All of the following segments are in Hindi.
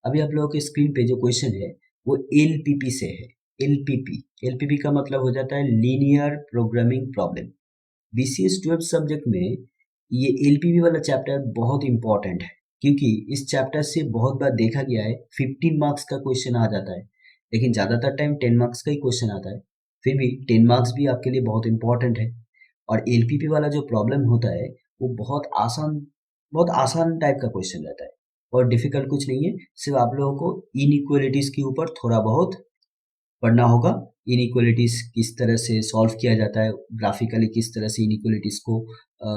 अभी आप लोगों के स्क्रीन पे जो क्वेश्चन है वो एलपीपी से है। एलपीपी का मतलब हो जाता है linear programming problem. BCS 12 subject में ये एलपीपी वाला चैप्टर बहुत इंपॉर्टेंट है, क्योंकि इस चैप्टर से बहुत बार देखा गया है 15 मार्क्स का क्वेश्चन आ जाता है, लेकिन ज़्यादातर टाइम 10 मार्क्स का ही क्वेश्चन आता है। फिर भी 10 मार्क्स भी आपके लिए बहुत इंपॉर्टेंट है। और एलपीपी वाला जो प्रॉब्लम होता है वो बहुत आसान टाइप का क्वेश्चन रहता है और डिफिकल्ट कुछ नहीं है। सिर्फ आप लोगों को इनइक्वालिटीज के ऊपर थोड़ा बहुत पढ़ना होगा। इनइक्वालिटीज किस तरह से सॉल्व किया जाता है, ग्राफिकली किस तरह से इनइक्वालिटीज को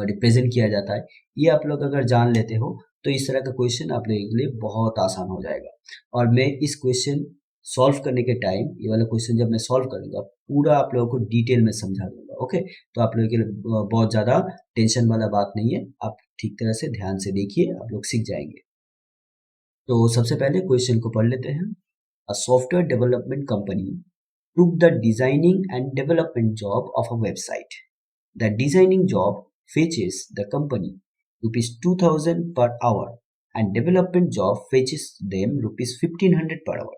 रिप्रेजेंट किया जाता है, ये आप लोग अगर जान लेते हो तो इस तरह का क्वेश्चन आप लोगों के लिए बहुत आसान हो जाएगा। और मैं इस क्वेश्चन सॉल्व करने के टाइम, ये वाला क्वेश्चन जब मैं सॉल्व करूंगा, पूरा आप लोगों को डिटेल में समझा दूंगा। ओके, तो आप लोगों के लिए बहुत ज़्यादा टेंशन वाला बात नहीं है। आप ठीक तरह से ध्यान से देखिए, आप लोग सीख जाएंगे। तो सबसे पहले क्वेश्चन को पढ़ लेते हैं। A software development company took the designing and development job of a website. The designing job fetches the company rupees 2000 per hour and development job fetches them rupees 1500 per hour.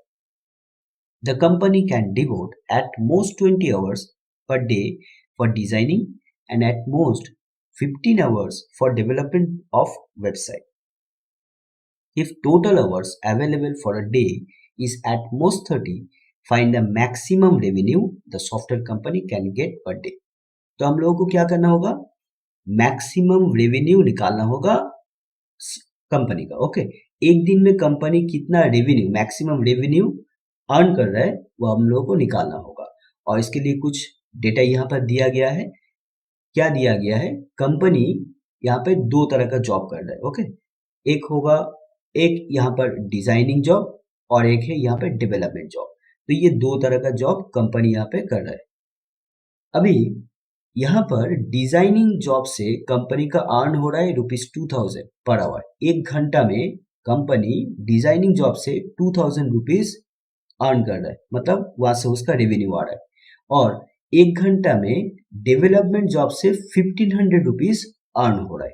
The company can devote at most 20 hours per day for designing and at most 15 hours for development of website. If total hours available for a day is at most 30, find the maximum revenue the software company can get per day. तो हम लोगों को क्या करना होगा, मैक्सिमम रेवेन्यू निकालना होगा कंपनी का। ओके, एक दिन में कंपनी कितना रेवेन्यू, मैक्सिमम रेवेन्यू अर्न कर रहा है, वो हम लोगों को निकालना होगा। और इसके लिए कुछ डेटा यहाँ पर दिया गया है। क्या दिया गया है, कंपनी यहाँ पे दो तरह का जॉब कर रहा है। ओके, एक यहाँ पर डिजाइनिंग जॉब और एक है यहाँ पे डेवलपमेंट जॉब। तो ये दो तरह का जॉब कंपनी यहाँ पे कर रहा है। अभी यहाँ पर डिजाइनिंग जॉब से कंपनी का अर्न हो रहा है ₹2000 पर आवर। एक घंटा में कंपनी डिजाइनिंग जॉब से ₹2000 अर्न कर रहा है, मतलब वहां से उसका रेवेन्यू आ रहा है। और एक घंटा में डेवलपमेंट जॉब से ₹1500 अर्न हो रहा है।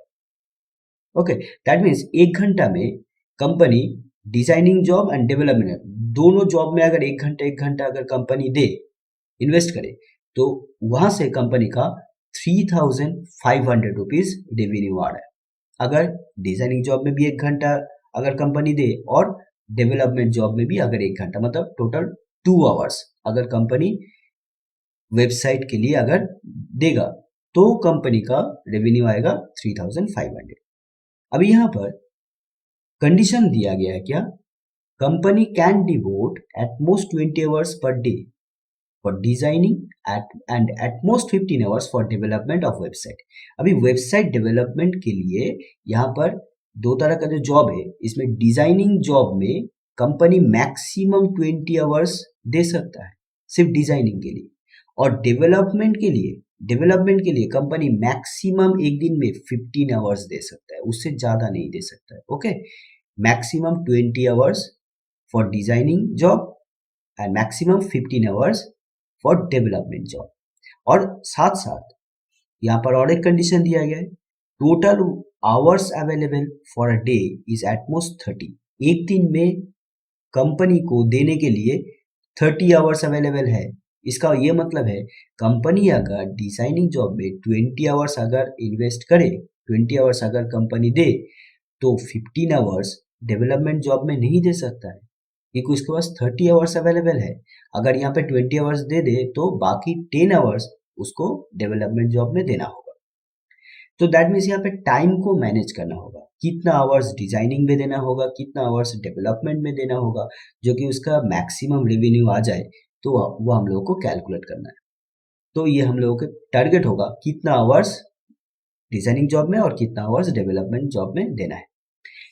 ओके, दैट मीन्स एक घंटा में company designing job and development दोनों जॉब में अगर एक घंटा अगर कंपनी दे, इन्वेस्ट करे, तो वहां से कंपनी का ₹3500 रेवेन्यू आ रहा है। अगर डिजाइनिंग जॉब में भी एक घंटा अगर कंपनी दे और डेवलपमेंट जॉब में भी अगर एक घंटा, मतलब टोटल 2 आवर्स अगर कंपनी वेबसाइट के लिए अगर देगा, तो कंपनी का रेवेन्यू आएगा 3500। अभी यहाँ पर कंडीशन दिया गया है क्या, company can devote at most 20 hours per day for designing and at most 15 hours for development of website. अभी वेबसाइट डेवलपमेंट के लिए यहाँ पर दो तरह का जो जॉब है, इसमें डिजाइनिंग जॉब में कंपनी मैक्सिमम 20 आवर्स दे सकता है सिर्फ डिजाइनिंग के लिए, और डेवलपमेंट के लिए कंपनी मैक्सिमम एक दिन में 15 आवर्स दे सकता है, उससे ज्यादा नहीं दे सकता है। Okay, maximum 20 hours for designing job and maximum 15 hours for development job. और साथ साथ यहाँ पर और एक कंडीशन दिया गया है, total hours available for a day is at most 30। एक दिन में कंपनी को देने के लिए 30 आवर्स अवेलेबल है। इसका ये मतलब है, कंपनी अगर डिजाइनिंग जॉब में 20 आवर्स अगर इन्वेस्ट करे, 20 आवर्स अगर कंपनी दे, तो 15 आवर्स डेवलपमेंट जॉब में नहीं दे सकता है, क्योंकि उसके पास 30 आवर्स अवेलेबल है। अगर यहाँ पे 20 आवर्स दे दे तो बाकी 10 आवर्स उसको डेवलपमेंट जॉब में देना होगा। तो दैट मीन्स यहाँ पे टाइम को मैनेज करना होगा, कितना आवर्स डिजाइनिंग में देना होगा, कितना आवर्स डेवलपमेंट में देना होगा, जो कि उसका मैक्सिमम रेवेन्यू आ जाए, तो वो हम लोगों को कैलकुलेट करना है। तो ये हम लोगों के टारगेट होगा, कितना आवर्स डिजाइनिंग जॉब में और कितना आवर्स डेवलपमेंट जॉब में देना है।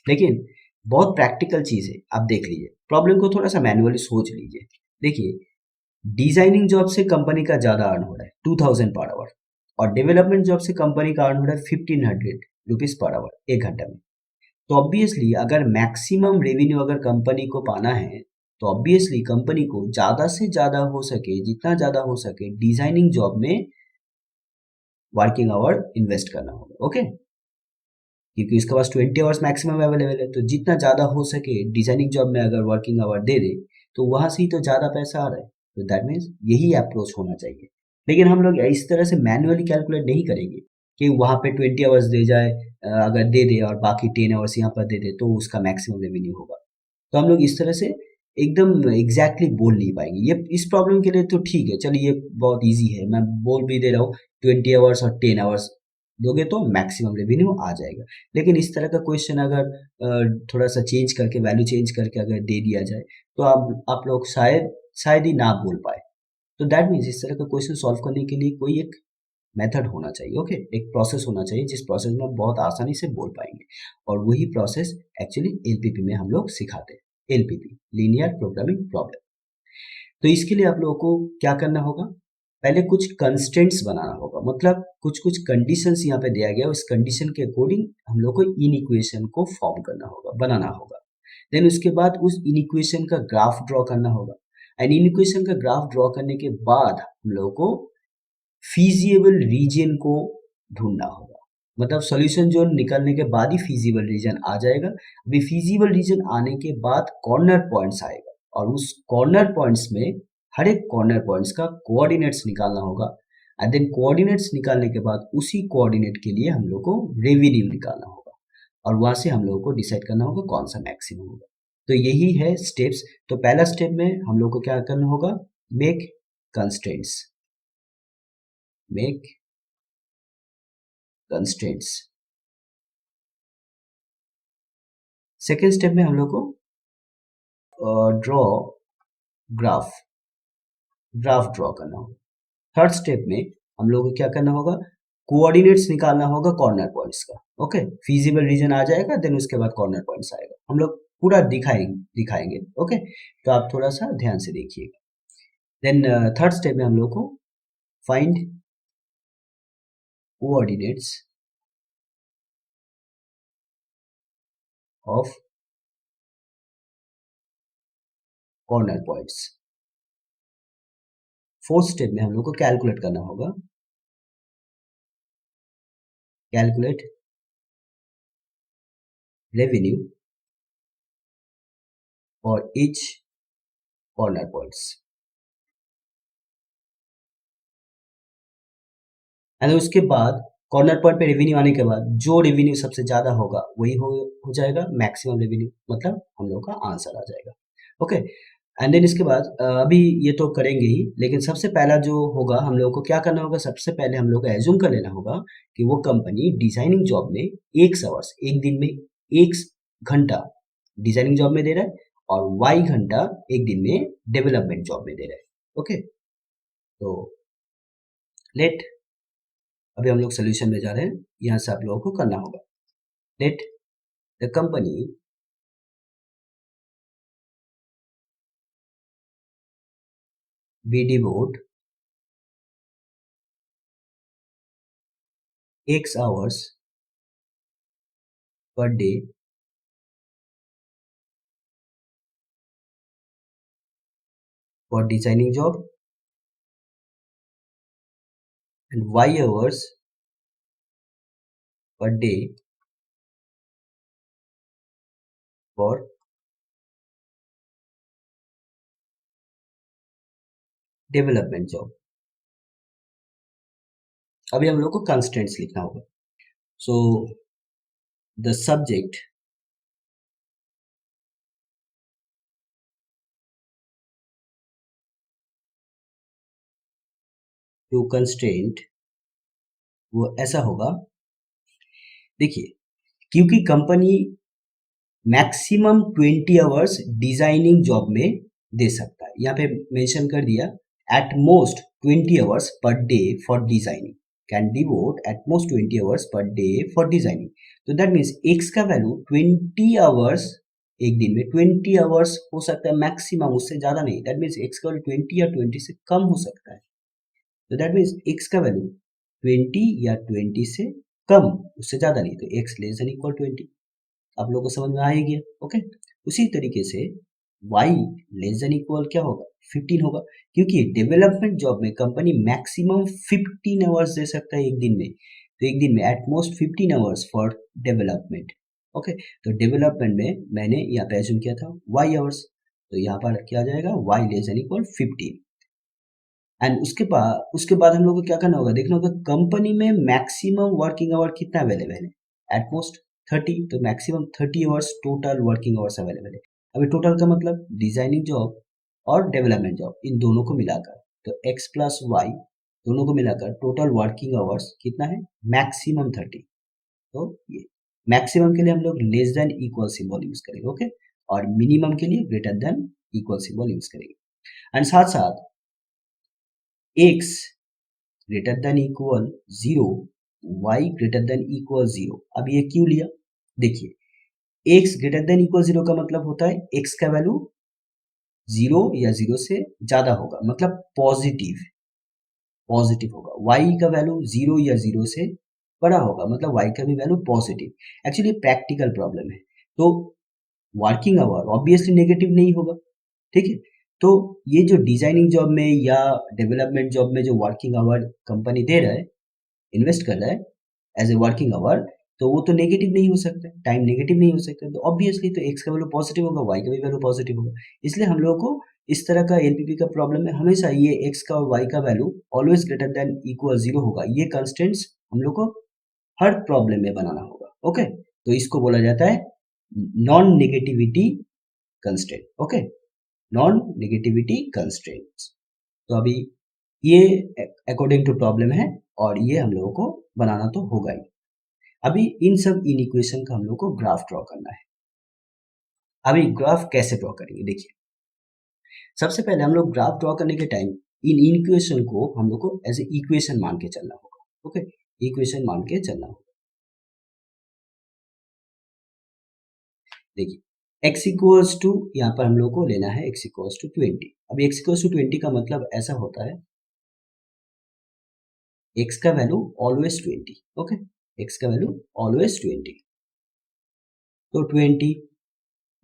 लेकिन बहुत प्रैक्टिकल चीज है, आप देख लीजिए, प्रॉब्लम को थोड़ा सा मैनुअली सोच लीजिए। देखिए, डिजाइनिंग जॉब से कंपनी का ज्यादा अर्न हो रहा है 2000 पर आवर, और डेवलपमेंट जॉब से कंपनी का अर्न हो रहा है 1500 पर आवर एक घंटा में। तो ऑब्वियसली अगर मैक्सिमम रेवेन्यू अगर कंपनी को पाना है, तो ऑब्वियसली कंपनी को ज्यादा से ज्यादा हो सके, जितना ज्यादा हो सके, डिजाइनिंग जॉब में वर्किंग आवर इन्वेस्ट करना होगा। ओके, क्योंकि उसके पास 20 आवर्स मैक्सिमम अवेलेबल है, तो जितना ज़्यादा हो सके डिजाइनिंग जॉब में अगर वर्किंग आवर दे दे तो वहाँ से ही तो ज़्यादा पैसा आ रहा है। तो दैट मीन्स यही अप्रोच होना चाहिए। लेकिन हम लोग इस तरह से मैन्युअली कैलकुलेट नहीं करेंगे कि वहाँ पे 20 आवर्स दे जाए, अगर दे दे और बाकी 10 आवर्स यहाँ पर दे दे तो उसका मैक्सिमम रेवेन्यू होगा। तो हम लोग इस तरह से एकदम एग्जैक्टली बोल नहीं पाएंगे। ये इस प्रॉब्लम के लिए तो ठीक है, चलिए ये बहुत इजी है, मैं बोल भी दे रहा हूँ 20 आवर्स और 10 आवर्स दोगे तो मैक्सिमम रेवेन्यू आ जाएगा। लेकिन इस तरह का क्वेश्चन अगर थोड़ा सा चेंज करके वैल्यू चेंज करके अगर दे दिया जाए तो आप लोग शायद शायद ही ना बोल पाए। तो दैट मीन्स इस तरह का क्वेश्चन सॉल्व करने के लिए कोई एक मेथड होना चाहिए, ओके, एक प्रोसेस होना चाहिए जिस प्रोसेस में आप बहुत आसानी से बोल पाएंगे। और वही प्रोसेस एक्चुअली एलपीपी में हम लोग सिखाते हैं, एलपीपी, लीनियर प्रोग्रामिंग प्रॉब्लम। तो इसके लिए आप लोगों को क्या करना होगा, पहले कुछ कंस्ट्रेंट्स बनाना होगा, मतलब कुछ कुछ कंडीशंस यहाँ पे दिया गया, उस कंडीशन के अकॉर्डिंग हम लोग को इन इक्वेशन को फॉर्म करना होगा, बनाना होगा। देन उसके बाद उस इन इक्वेशन का ग्राफ ड्रॉ करना होगा। एंड इन इक्वेशन का ग्राफ ड्रॉ करने के बाद हम लोग को फीजिबल रीजन को ढूंढना होगा, मतलब सॉल्यूशन जोन निकलने के बाद ही फीजिबल रीजन आ जाएगा। अभी फीजिबल रीजन आने के बाद कॉर्नर पॉइंट्स आएगा और उस कॉर्नर पॉइंट्स में हर एक कॉर्नर पॉइंट्स का कोऑर्डिनेट्स निकालना होगा। एंड देन कोऑर्डिनेट्स निकालने के बाद उसी कोऑर्डिनेट के लिए हम लोग को रेवेन्यू निकालना होगा और वहां से हम लोगों को डिसाइड करना होगा कौन सा मैक्सिमम होगा। तो यही है स्टेप्स। तो पहला स्टेप में हम लोग को क्या करना होगा, make constraints, make constraints. Second step में हम लोग को ड्रॉ ग्राफ, ग्राफ ड्रॉ करना होगा। थर्ड स्टेप में हम लोग को क्या करना होगा, कोऑर्डिनेट्स निकालना होगा कॉर्नर पॉइंट्स का। ओके, फीजिबल रीजन आ जाएगा, देन उसके बाद कॉर्नर पॉइंट्स आएगा, हम लोग पूरा दिखाएंगे। ओके, तो आप थोड़ा सा ध्यान से देखिएगा। देन थर्ड स्टेप में हम लोग को find coordinates of corner points. Fourth step में हम लोग को कैलकुलेट करना होगा, calculate revenue for each corner points. And उसके बाद कॉर्नर पॉइंट पे रेवेन्यू आने के बाद जो रेवेन्यू सबसे ज्यादा होगा वही हो जाएगा मैक्सिमम रेवेन्यू, मतलब हम लोग का आंसर आ जाएगा। ओके, एंड देन इसके बाद अभी ये तो करेंगे ही, लेकिन सबसे पहला जो होगा हम लोगों को क्या करना होगा, सबसे पहले हम लोग को एज्यूम कर लेना होगा कि वो कंपनी डिजाइनिंग जॉब में 1 आवर्स, एक दिन में 1 घंटा डिजाइनिंग जॉब में दे रहा है और वाई घंटा एक दिन में डेवलपमेंट जॉब में दे रहा है। ओके, तो लेट, अभी हम लोग सोल्यूशन में जा रहे हैं, यहाँ से आप लोगों को करना होगा, let the company be devote X hours per day for designing job and Y hours per day for development job। अभी हम लोग को कंस्ट्रेंट्स लिखना होगा। So the subject to constraint वो ऐसा होगा, देखिए, क्योंकि company maximum 20 hours designing job में दे सकता है, यहाँ पे मेंशन कर दिया at most 20 hours per day for designing, can devote at most 20 hours per day for designing. तो दैट मीन्स एक्स का वैल्यू 20 आवर्स, एक दिन में 20 आवर्स हो सकता है मैक्सिमम, उससे ज्यादा नहीं। दैट मीन्स एक्स का वैल्यू 20 या 20 से कम हो सकता है। तो दैट मीन्स एक्स का वैल्यू 20 या 20 से कम, उससे ज्यादा नहीं, तो एक्स लेस देन इक्वल 20। आप लोगों को समझ में आ ही गया। ओके, उसी तरीके से y लेस देन इक्वल क्या होगा, 15 होगा, क्योंकि डेवलपमेंट जॉब में कंपनी मैक्सिमम 15 आवर्स दे सकता है एक दिन में। तो एक दिन में at most 15 hours for development. Okay, तो डेवलपमेंट में मैंने यहाँ पे एज्यूम किया था वाई आवर्स, तो यहाँ पर क्या आ जाएगा y less than equal 15। And उसके बाद हम लोग को क्या करना होगा, देखना होगा कंपनी में मैक्सिमम वर्किंग आवर कितना अवेलेबल है, एट मोस्ट 30, तो maximum 30 hours total working hours available है। अभी टोटल का मतलब डिजाइनिंग जॉब और डेवलपमेंट जॉब इन दोनों को मिलाकर, तो x प्लस वाई दोनों को मिलाकर टोटल वर्किंग आवर्स कितना है, मैक्सिमम 30। तो ये मैक्सिमम के लिए हम लोग less than equal symbol use करेंगे, ओके, और मिनिमम के लिए greater than equal symbol use करेंगे। एंड साथ साथ x greater than equal 0, y greater than equal 0। अब ये क्यों लिया, देखिए x ग्रेटर देन इक्वल 0 का मतलब होता है x का वैल्यू 0 या 0 से ज्यादा होगा, मतलब पॉजिटिव पॉजिटिव होगा। y का वैल्यू 0 या 0 से बड़ा होगा, मतलब y का भी value positive. Actually practical problem है, तो वर्किंग आवर ऑब्वियसली नेगेटिव नहीं होगा, ठीक है। तो ये जो डिजाइनिंग जॉब में या डेवलपमेंट जॉब में जो वर्किंग आवर कंपनी दे रहा है, इन्वेस्ट कर रहा है एज ए वर्किंग आवर, तो वो तो नेगेटिव नहीं हो सकता, टाइम नेगेटिव नहीं हो सकता, तो ऑब्वियसली तो एक्स का वैल्यू पॉजिटिव होगा, वाई का भी वैल्यू पॉजिटिव होगा। इसलिए हम लोगों को इस तरह का एलपीपी का प्रॉब्लम में हमेशा ये एक्स का और वाई का value always greater than equal 0 होगा। ये कंस्टेंट्स हम लोग को हर प्रॉब्लम में बनाना होगा, ओके। तो इसको बोला जाता है non negativity constant, okay, non negativity constraints. तो अभी ये अकॉर्डिंग टू प्रॉब्लम है और ये हम लोगों को बनाना तो होगा ही। अभी इन सब इन इक्वेशन का हम लोग को ग्राफ ड्रॉ करना है। अभी ग्राफ कैसे ड्रॉ करेंगे, देखिए सबसे पहले हम लोग ग्राफ ड्रॉ करने के टाइम इन इक्वेशन को हम लोग को एज ए इक्वेशन मान के चलना होगा, ओके, इक्वेशन मान के चलना होगा। देखिए x इक्वल्स टू, यहाँ पर हम लोग को लेना है x इक्वल्स टू 20। अब x इक्वल्स टू 20 का मतलब ऐसा होता है x का वैल्यू ऑलवेज 20, ओके, x का वैल्यू ऑलवेज 20। तो 20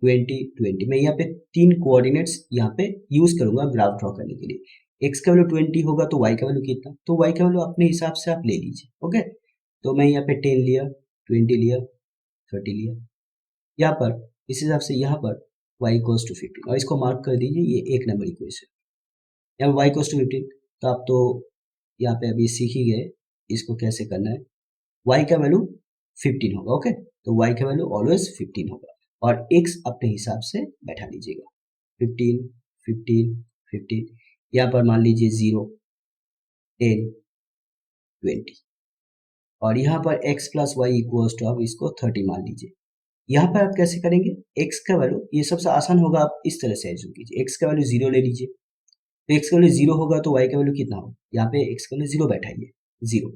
20 20 मैं यहाँ पे तीन कोऑर्डिनेट्स यहाँ पे यूज करूंगा ग्राफ ड्रॉ करने के लिए। x का वैल्यू 20 होगा तो y का वैल्यू कितना, तो y का वैल्यू अपने हिसाब से आप ले लीजिए, ओके। तो मैं यहाँ पे 10 लिया, 20 लिया, 30 लिया, यहाँ पर इस हिसाब से यहाँ पर y इक्वल्स टू 15 और इसको मार्क कर दीजिए, ये एक नंबर इक्वेशन। यहाँ y इक्वल्स टू 15, तो आप तो यहाँ पे अभी सीख ही गए इसको कैसे करना है। y का वैल्यू 15 होगा, ओके, तो y का वैल्यू ऑलवेज 15 होगा और x अपने हिसाब से बैठा लीजिएगा, 15 15 15, यहाँ पर मान लीजिए 0 10 20 और यहाँ पर x plus y equals to, आप इसको 30 मान लीजिए। यहाँ पर आप कैसे करेंगे, x का वैल्यू, ये सबसे आसान होगा, आप इस तरह से एज्यूम कीजिए, x का वैल्यू 0 ले लीजिए, तो x का वैल्यू 0 होगा तो y का वैल्यू कितना होगा, यहाँ पे x का वैल्यू 0 बैठाइए, 0,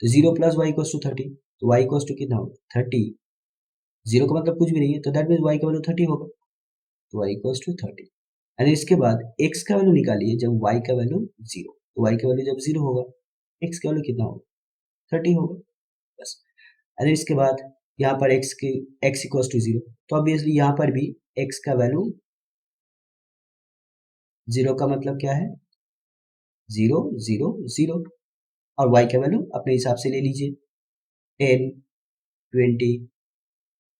तो 0 प्लस वाई इक्वल्स टू 30, तो y इक्वल्स टू कितना होगा 30, 0 का मतलब कुछ भी नहीं है, तो दैट मीन्स y का वैल्यू 30 होगा, तो y इक्वल्स टू 30। एंड इसके बाद x का वैल्यू निकालिए जब y का वैल्यू 0, तो y का वैल्यू जब 0 होगा x का वैल्यू कितना होगा 30 होगा, बस। एंड इसके बाद यहाँ पर x इक्वल्स टू 0, तो ऑब्वियसली यहाँ पर भी x का वैल्यू 0 का मतलब क्या है 0 0 0 और y का वैल्यू अपने हिसाब से ले लीजिए 10 20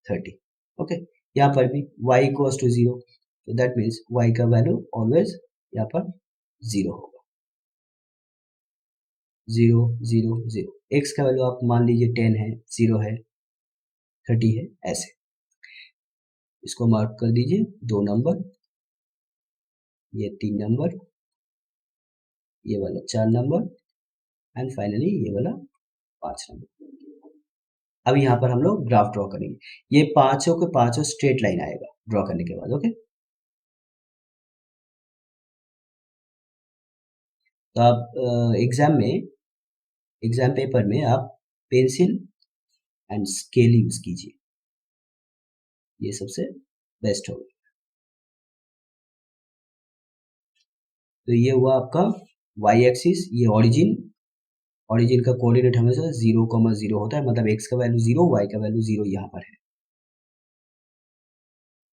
30, ओके। यहाँ पर भी y इक्वल्स टू 0, तो दैट मीन्स y का वैल्यू ऑलवेज यहाँ पर 0 होगा, 0 0 0। x का वैल्यू आप मान लीजिए 10 है, 0 है, 30 है, ऐसे इसको मार्क कर दीजिए, 2 नंबर, ये 3 नंबर, ये वाला 4 नंबर एंड फाइनली ये वाला 5 नंबर। अब यहाँ पर हम लोग ग्राफ ड्रॉ करेंगे, ये पांचों के पांचों स्ट्रेट लाइन आएगा ड्रॉ करने के बाद, ओके। तो आप एग्जाम पेपर में आप पेंसिल एंड स्केल यूज कीजिए, ये सबसे बेस्ट होगा। तो ये हुआ आपका y एक्सिस, ये ओरिजिन का कोऑर्डिनेट हमेशा 0,0 होता है, मतलब x का वैल्यू 0, y का वैल्यू 0 यहाँ पर है,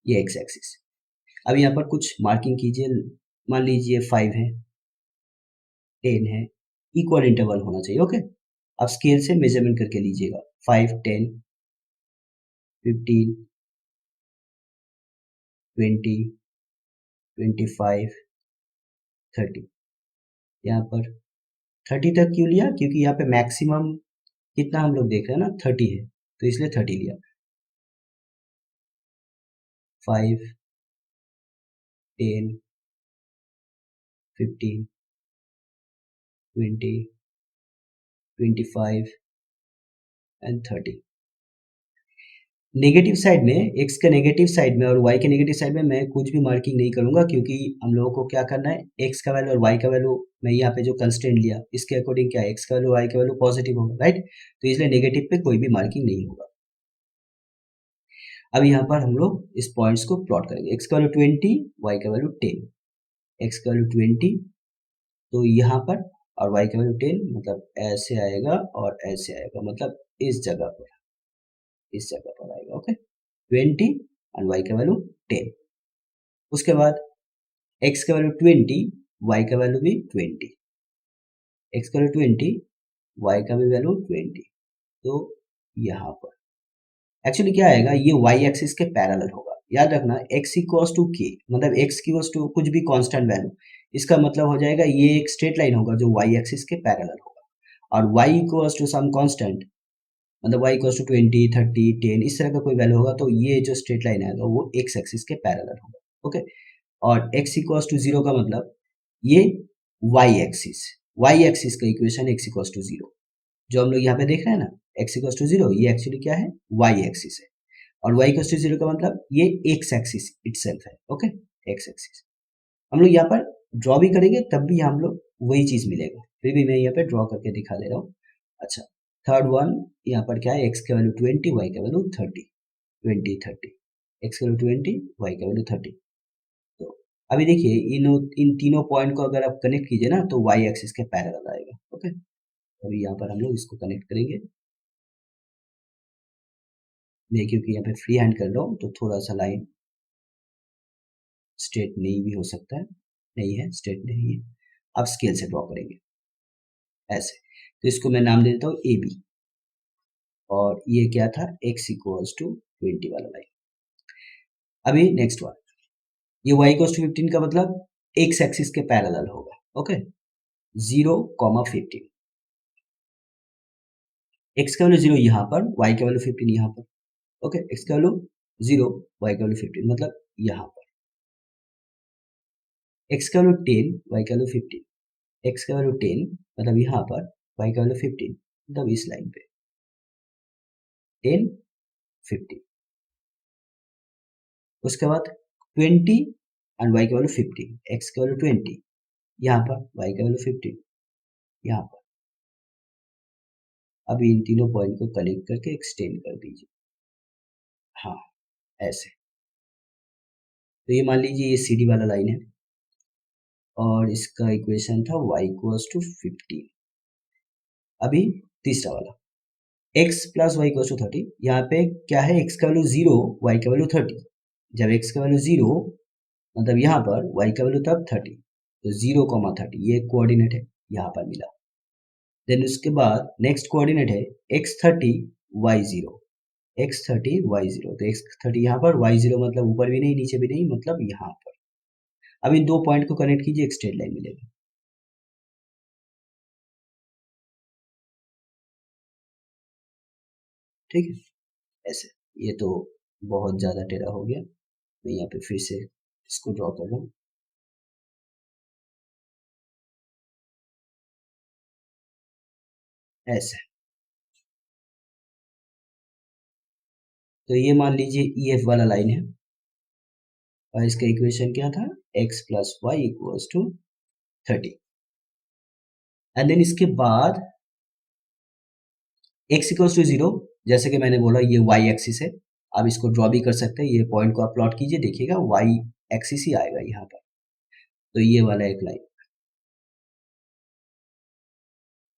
ये x एक्सिस। अब यहाँ पर कुछ मार्किंग कीजिए, मान लीजिए 5 है, 10 है, इक्वल इंटरवल होना चाहिए, ओके। आप स्केल से मेजरमेंट करके लीजिएगा 5 10 15, 20, 25, 30। यहाँ पर 30 तक क्यों लिया? क्योंकि यहाँ पे मैक्सिमम कितना हम लोग देख रहे हैं ना, 30 है, तो इसलिए 30 लिया। 5, 10, 15, 20, 25 एंड 30। नेगेटिव साइड में, x के नेगेटिव साइड में और y के नेगेटिव साइड में मैं कुछ भी मार्किंग नहीं करूंगा, क्योंकि हम लोगों को क्या करना है, x का वैल्यू और y का वैल्यू मैं यहाँ पे जो कंस्ट्रेंट लिया इसके अकॉर्डिंग क्या है, x का वैल्यू y का वैल्यू पॉजिटिव होगा, राइट। तो इसलिए नेगेटिव पे कोई भी मार्किंग नहीं होगा। अब यहाँ पर हम लोग इस पॉइंट्स को प्लॉट करेंगे। x का वैल्यू 20, y का वैल्यू 10। x का वैल्यू 20 तो यहाँ पर, और y का वैल्यू 10, मतलब ऐसे आएगा और ऐसे आएगा, मतलब इस जगह पर, इस जगह पर आएगा। ओके, 20 एंड y का वैल्यू 10। उसके बाद x का वैल्यू 20, y का वैल्यू भी 20। x का वैल्यू 20, y का भी वैल्यू 20। तो यहाँ पर एक्चुअली क्या आएगा, ये y एक्सिस के पैरेलल होगा। याद रखना x इक्वल्स टू k, मतलब x इक्वल्स टू कुछ भी कांस्टेंट वैल्यू, इसका मतलब हो जाएगा ये एक स्ट्रेट लाइन होगा जो y एक्सिस के पैरेलल होगा। और y equals to some constant, मतलब y इक्वल्स टू 20, 30, 10, इस तरह का कोई वैल्यू होगा, तो ये जो स्ट्रेट लाइन आएगा वो x एक्सिस के पैरेलल होगा। ओके, और x इक्वल्स टू 0 का मतलब ये y एक्सिस, y एक्सिस का इक्वेशन x इक्वल्स टू 0 जो हम लोग यहाँ पे देख रहे हैं ना, x इक्वल्स टू 0, ये एक्चुअली क्या है, y एक्सिस है। और y इक्वल्स टू 0 का मतलब ये x एक्सिस इटसेल्फ है। ओके, x एक्सिस हम लोग यहाँ पर ड्रॉ भी करेंगे तब भी हम लोग वही चीज मिलेगा, फिर भी मैं यहाँ पे ड्रॉ करके दिखा दे रहा हूँ। अच्छा, थर्ड वन यहाँ पर क्या है, x का वैल्यू 20, y का वैल्यू 30, 20, 30, x का वैल्यू 20, y का वैल्यू 30। तो अभी देखिए इन तीनों पॉइंट को अगर आप कनेक्ट कीजिए ना, तो y एक्सिस के पैरेलल आएगा। ओके, अभी यहाँ पर हम लोग इसको कनेक्ट करेंगे। मैं क्योंकि यहाँ पे फ्री हैंड कर रहा हूँ तो थोड़ा सा लाइन स्ट्रेट नहीं भी हो सकता है, नहीं है, स्ट्रेट नहीं है। अब स्केल से ड्रॉ करेंगे ऐसे, तो इसको मैं नाम दे देता हूँ ए बी, और ये क्या था, x इक्वल्स टू 20 वाला लाइन। अभी नेक्स्ट वन, ये y इक्वल्स टू 15 का मतलब x एक्सिस के पैरेलल होगा। ओके, 0,15, x का वैल्यू 0 यहाँ पर, y का वैल्यू 15 यहाँ पर। ओके, x का वैल्यू 0, y का वैल्यू 15, मतलब यहाँ पर। x का वैल्यू 10, y का वैल्यू 15, x का वैल्यू 10 मतलब यहाँ पर, y का वैल्यू 15 मतलब इस लाइन पे 10, 15। उसके बाद 20 एंड y का वैल्यू 15, x का वैल्यू 20 यहाँ पर, y का वैल्यू 15 यहाँ पर। अब इन तीनों पॉइंट को कनेक्ट करके एक्सटेंड कर दीजिए। हाँ, ऐसे। तो ये मान लीजिए ये सी डी वाला लाइन है, और इसका इक्वेशन था y इक्वल्स टू 15। अभी तीसरा वाला, x plus y equals to 30, यहाँ पे क्या है, x का वैल्यू 0, y का वैल्यू 30। जब x का वैल्यू 0 मतलब यहाँ पर, y का वैल्यू तब 30, तो 0,30 ये कोऑर्डिनेट है, यहाँ पर मिला। देन उसके बाद नेक्स्ट कोऑर्डिनेट है x30, y0, x30, y0, तो x30 यहाँ पर, y0 मतलब ऊपर भी नहीं नीचे भी नहीं, मतलब यहाँ पर। अब इन दो पॉइंट को कनेक्ट कीजिए, एक स्ट्रेट लाइन मिलेगी। ठीक है, ऐसे। ये तो बहुत ज्यादा टेढ़ा हो गया, मैं यहाँ पे फिर से इसको ड्रॉ कर रहा हूँ ऐसे। तो ये मान लीजिए ई एफ वाला लाइन है, और इसका इक्वेशन क्या था, x plus y equals to 30। And then इसके बाद x इक्वल्स टू 0, जैसे कि मैंने बोला ये y एक्सिस है। आप इसको ड्रॉ भी कर सकते हैं, ये पॉइंट को आप प्लॉट कीजिए, देखिएगा y एक्सिस ही आएगा यहाँ पर। तो ये वाला एक लाइन,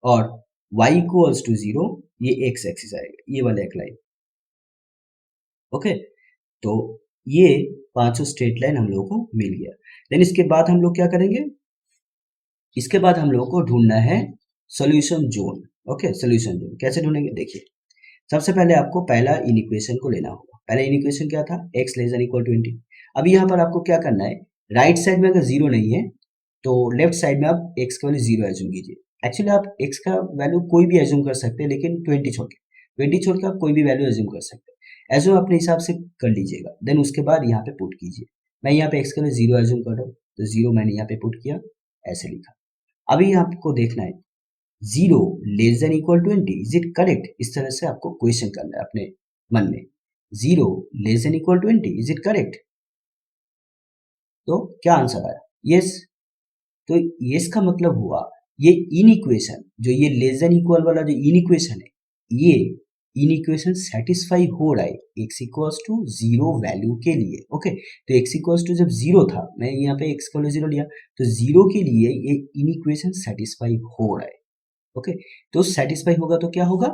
और y इक्वल्स टू 0, ये x एक्सिस आएगा, ये वाला एक लाइन। ओके, तो ये पांचों स्ट्रेट लाइन हम लोगों को मिल गया। देन इसके बाद हम लोग क्या करेंगे, इसके बाद हम लोगों को ढूंढना है solution zone. Okay, solution zone कैसे ढूंढेंगे, देखिए सबसे पहले आपको पहला इन इक्वेशन को लेना होगा। पहले इन इक्वेशन क्या था, x लेस देन इक्वल 20। अभी यहाँ पर आपको क्या करना है, राइट साइड में अगर जीरो नहीं है तो लेफ्ट साइड में आप x का वैल्यू जीरो एज्यूम कीजिए। एक्चुअली आप x का वैल्यू कोई भी एज्यूम कर सकते हैं, लेकिन 20 छोड़ के आप कोई भी वैल्यू एज्यूम कर सकते हैं। एज्यूम अपने हिसाब से कर लीजिएगा, देन उसके बाद यहाँ पे पुट कीजिए। मैं यहाँ पे x का वैल्यू जीरो एज्यूम कर रहा हूँ, तो जीरो मैंने यहाँ पे पुट किया, ऐसे लिखा। अभी आपको देखना है zero less than equal 20, is it correct? इस तरह से आपको क्वेश्चन करना है अपने मन में, zero less than equal 20, is it correct? तो क्या आंसर आया? यस। तो यस का मतलब हुआ ये इन इक्वेशन, जो ये लेस देन इक्वल वाला जो इन इक्वेशन है, ये इन इक्वेशन सेटिस्फाई हो रहा है x equals to zero value के लिए। ओके, तो x इक्वल्स टू जब जीरो था, मैं यहाँ पे x का वैल्यू जीरो लिया, तो जीरो के लिए ये इन इक्वेशन सेटिस्फाई हो रहा है। ओके, तो सेटिस्फाई होगा तो क्या होगा,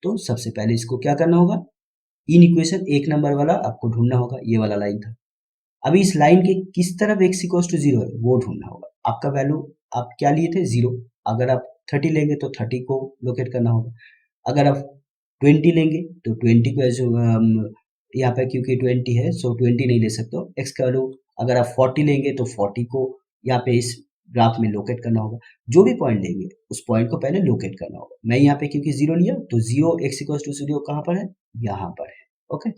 तो सबसे पहले इसको क्या करना होगा, इन इक्वेशन एक नंबर वाला आपको ढूंढना होगा, ये वाला लाइन था। अभी इस लाइन के किस तरफ x इक्वल्स टू जीरो है वो ढूंढना होगा। आपका वैल्यू आप क्या लिए थे, जीरो। अगर आप 30 लेंगे तो 30 को लोकेट करना होगा। अगर आप 20 लेंगे तो 20 को यहाँ पे क्योंकि 20 है सो 20 नहीं ले सकते हो। x का वैल्यू अगर आप 40 लेंगे तो 40 को यहाँ पे इस ग्राफ में लोकेट करना होगा। जो भी पॉइंट लेंगे उस पॉइंट को पहले लोकेट करना होगा। मैं यहाँ पे क्योंकि जीरो लिया तो zero x equals to zero कहाँ पर है, यहाँ पर है। ओके,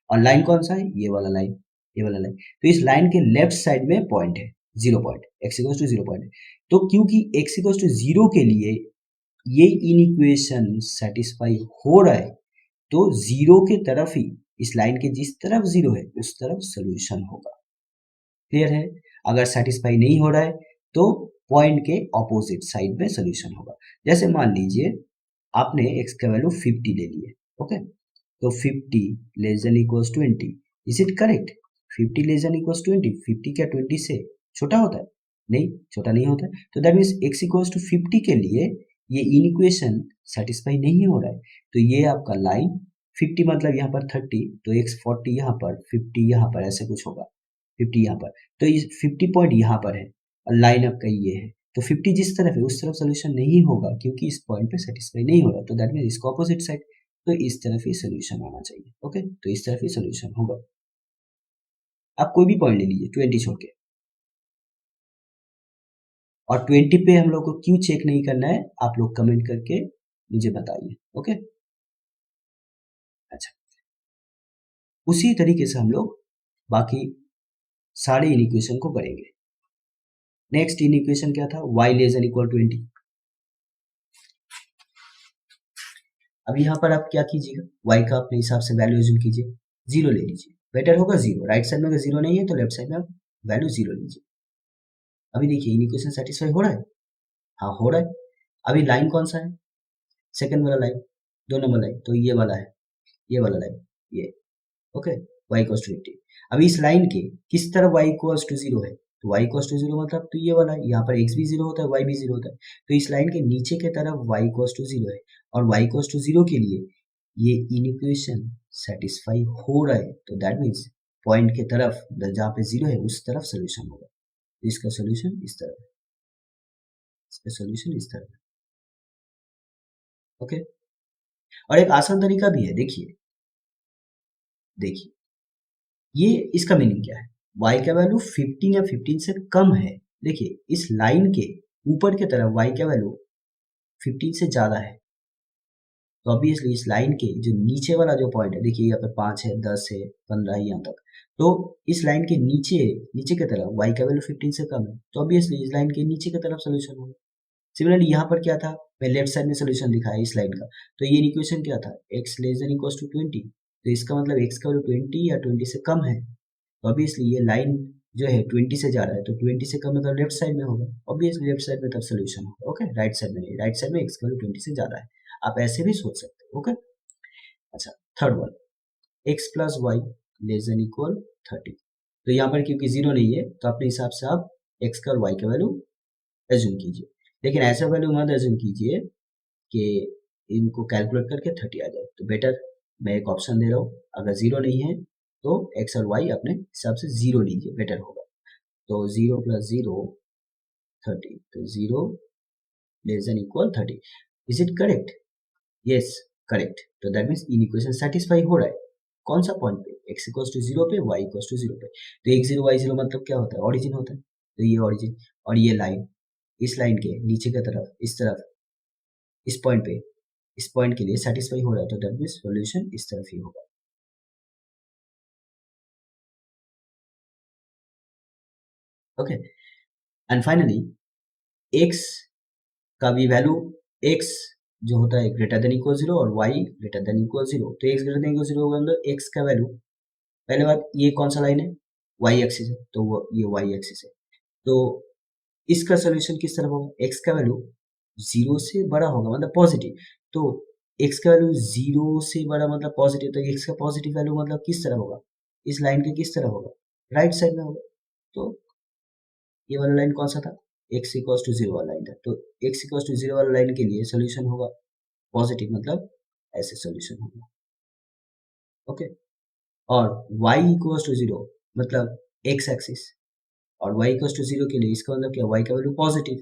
और लाइन कौन सा है, ये वाला लाइन, ये वाला लाइन। तो इस लाइन के लेफ्ट साइड में पॉइंट है, zero point, x equals to zero point है। तो क्योंकि x इक्वल्स टू जीरो के लिए ये इन इक्वेशन सेटिस्फाई हो रहा है, तो जीरो के तरफ ही, इस लाइन के जिस तरफ जीरो है उस तरफ सोल्यूशन होगा। क्लियर है? अगर सेटिस्फाई नहीं हो रहा है तो पॉइंट के ऑपोजिट साइड में सोल्यूशन होगा। जैसे मान लीजिए आपने x का वैल्यू 50 ले लिए। ओके, तो 50 less than equals 20, is it correct? 50 less than equals 20, 50 क्या 20 से छोटा होता है? नहीं, छोटा नहीं होता है। तो that means x equals to 50 के लिए ये इन इक्वेशन सेटिस्फाई नहीं हो रहा है। तो ये आपका लाइन 50 मतलब यहाँ पर 30, तो x 40 यहाँ पर, 50 यहाँ पर, ऐसे कुछ होगा। 50 यहाँ पर, तो ये 50 पॉइंट यहाँ पर है और लाइन आपका ये है। तो 50 जिस तरफ है उस तरफ सोल्यूशन नहीं होगा क्योंकि इस पॉइंट पे सेटिस्फाई नहीं हो रहा। तो दैट मीन्स इसको ऑपोजिट साइड, तो इस तरफ ही सोल्यूशन आना चाहिए। ओके, तो इस तरफ ही सोल्यूशन होगा। आप कोई भी पॉइंट ले लीजिए 20 छोड़ के, और 20 पे हम लोग को क्यों चेक नहीं करना है आप लोग कमेंट करके मुझे बताइए। ओके, अच्छा, उसी तरीके से हम लोग बाकी सारे इन इक्वेशन को करेंगे। नेक्स्ट इन इक्वेशन क्या था, y लेस देन इक्वल 20। अब यहाँ पर आप क्या कीजिएगा, y का अपने हिसाब से वैल्यू एज्यूम कीजिए, जीरो ले लीजिए, बेटर होगा जीरो। राइट साइड में अगर जीरो नहीं है तो लेफ्ट साइड में आप वैल्यू जीरो लीजिए। अभी देखिए इन इक्वेशन सेटिस्फाई हो रहा है, हाँ हो रहा है। अभी लाइन कौन सा है, सेकंड वाला लाइन, 2 नंबर लाइन, तो ये वाला है, ये वाला लाइन, ये। Okay, y equals to 80। अभी इस लाइन के किस तरफ y इक्वल्स टू जीरो है, तो y इक्वल्स टू जीरो मतलब तो ये वाला है, यहाँ पर x भी जीरो होता है, y भी जीरो होता है। तो इस लाइन के नीचे के तरफ y इक्वल्स टू जीरो है, और y इक्वल्स टू जीरो के लिए ये इन इक्वेशन सेटिस्फाई हो रहा है। तो दैट मीन्स पॉइंट के तरफ जहाँ पे जीरो है उस तरफ सोल्यूशन होगा। तो इसका सोल्यूशन इस तरफ है, इसका सोल्यूशन इस तरफ है। ओके, और एक आसान तरीका भी है, देखिए देखिए ये इसका मीनिंग क्या है, y का वैल्यू 15 या 15 से कम है। देखिए इस लाइन के ऊपर की तरफ y का वैल्यू 15 से ज़्यादा है, तो ऑब्वियसली इस लाइन के जो नीचे वाला जो पॉइंट है, देखिए यहाँ पर 5 है, 10 है, 15 है यहाँ तक, तो इस लाइन के नीचे नीचे की तरफ y का वैल्यू 15 से कम है, तो ऑब्वियसली इस लाइन के नीचे की तरफ सोल्यूशन होगा। सिमिलरली यहाँ पर क्या था, मैं लेफ्ट साइड में सोल्यूशन दिखाया इस लाइन का, तो ये इक्वेशन क्या था, x less than equals to 20, तो इसका मतलब x का वैल्यू 20 या 20 से कम है। ऑब्वियसली ये लाइन जो है 20 से जा रहा है, तो 20 से कम मतलब लेफ्ट साइड में होगा, ऑब्वियसली लेफ्ट साइड में तब सोल्यूशन होगा। ओके, राइट साइड में नहीं, राइट साइड में x का वैल्यू 20 से ज्यादा है, आप ऐसे भी सोच सकते हो। ओके, अच्छा, third one, x plus y less than equal 30। तो यहाँ पर क्योंकि जीरो नहीं है तो अपने हिसाब से आप x का और y का वैल्यू एज्यूम कीजिए, लेकिन ऐसा वैल्यू मत एज्यूम कीजिए कि इनको कैलकुलेट करके 30 आ जाए। तो बेटर मैं एक ऑप्शन दे रहा हूँ, अगर जीरो नहीं है तो x और y अपने हिसाब से जीरो लीजिए, बेटर होगा। तो 0 प्लस 0 30, तो 0 less than equal 30, is it correct? Yes, correct. तो that means in equation satisfy हो रहा है। कौन सा पॉइंट पे, x इक्वल टू 0 पे, y इक्वल टू 0 पे। तो x 0 y 0 मतलब क्या होता है, ओरिजिन होता है। तो ये ओरिजिन और ये लाइन, इस लाइन के नीचे की तरफ, इस तरफ, इस पॉइंट पे, इस पॉइंट के लिए सेटिस्फाई हो रहा है, तो दैट मीन्स सॉल्यूशन इस तरफ ही होगा। ओके, एंड फाइनली x का भी वैल्यू, x जो होता है ग्रेटर देन इक्वल 0 और y ग्रेटर देन इक्वल 0। तो x ग्रेटर देन इक्वल 0 होगा मतलब x का वैल्यू, पहले बात ये कौन सा लाइन है, y एक्सिस है, तो वो ये y एक्सिस है। तो इसका सोल्यूशन किस तरफ होगा, x का वैल्यू 0 से बड़ा होगा मतलब पॉजिटिव। तो x का वैल्यू 0 से बड़ा मतलब पॉजिटिव, तो x का पॉजिटिव वैल्यू मतलब किस तरफ होगा, इस लाइन के किस तरफ होगा, राइट साइड में होगा। तो ये वाला लाइन कौन सा था, x इक्वल टू 0 वाला लाइन था। तो x इक्वल टू 0 वाला लाइन के लिए सोल्यूशन होगा पॉजिटिव, मतलब ऐसे सोल्यूशन होगा। ओके, और y इक्वल टू 0 मतलब x एक्सिस, और y इक्वल टू 0 के लिए इसका मतलब क्या, y का वैल्यू पॉजिटिव,